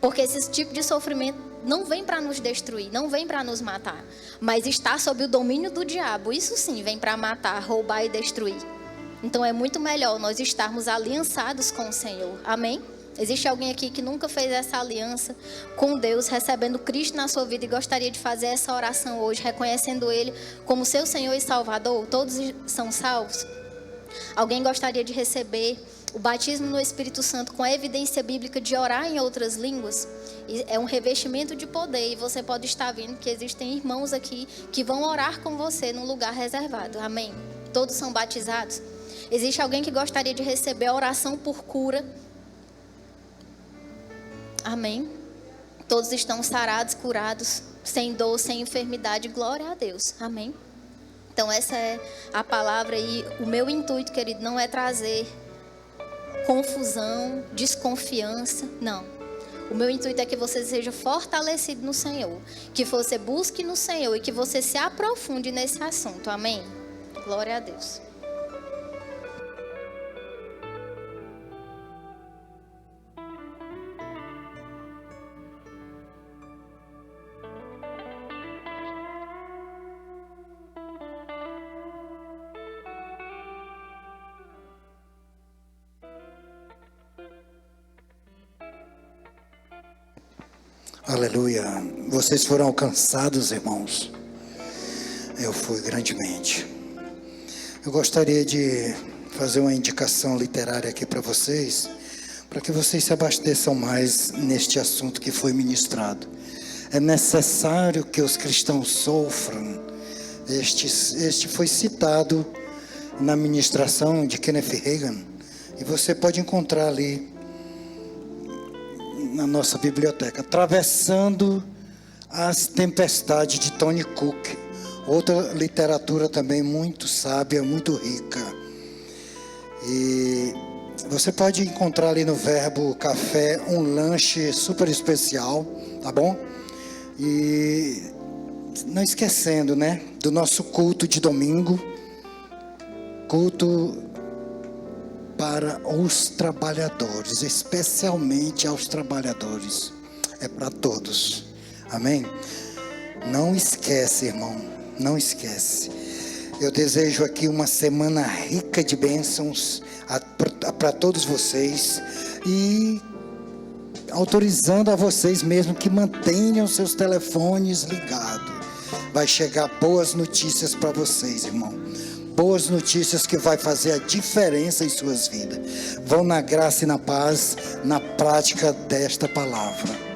Porque esse tipo de sofrimento não vem para nos destruir, não vem para nos matar. Mas está sob o domínio do diabo. Isso sim vem para matar, roubar e destruir. Então é muito melhor nós estarmos aliançados com o Senhor. Amém? Existe alguém aqui que nunca fez essa aliança com Deus, recebendo Cristo na sua vida e gostaria de fazer essa oração hoje, reconhecendo Ele como seu Senhor e Salvador? Todos são salvos? Alguém gostaria de receber o batismo no Espírito Santo com a evidência bíblica de orar em outras línguas? É um revestimento de poder e você pode estar vendo que existem irmãos aqui que vão orar com você num lugar reservado. Amém? Todos são batizados? Existe alguém que gostaria de receber a oração por cura? Amém? Todos estão sarados, curados, sem dor, sem enfermidade. Glória a Deus. Amém? Então essa é a palavra e o meu intuito, querido, não é trazer confusão, desconfiança, não. O meu intuito é que você seja fortalecido no Senhor, que você busque no Senhor e que você se aprofunde nesse assunto. Amém? Glória a Deus. Aleluia. Vocês foram alcançados, irmãos. Eu fui grandemente. Eu gostaria de fazer uma indicação literária aqui para vocês, para que vocês se abasteçam mais neste assunto que foi ministrado. É necessário que os cristãos sofram. Este foi citado na ministração de Kenneth Hagin, e você pode encontrar ali na nossa biblioteca, Atravessando as Tempestades, de Tony Cook. Outra literatura também muito sábia, muito rica. E você pode encontrar ali no Verbo Café um lanche super especial, tá bom? E não esquecendo, né, do nosso culto de domingo, culto para os trabalhadores, especialmente aos trabalhadores. É para todos. Amém? Não esquece, irmão. Não esquece. Eu desejo aqui uma semana rica de bênçãos para todos vocês. E autorizando a vocês mesmo que mantenham seus telefones ligados. Vai chegar boas notícias para vocês, irmão. Boas notícias que vai fazer a diferença em suas vidas. Vão na graça e na paz, na prática desta palavra.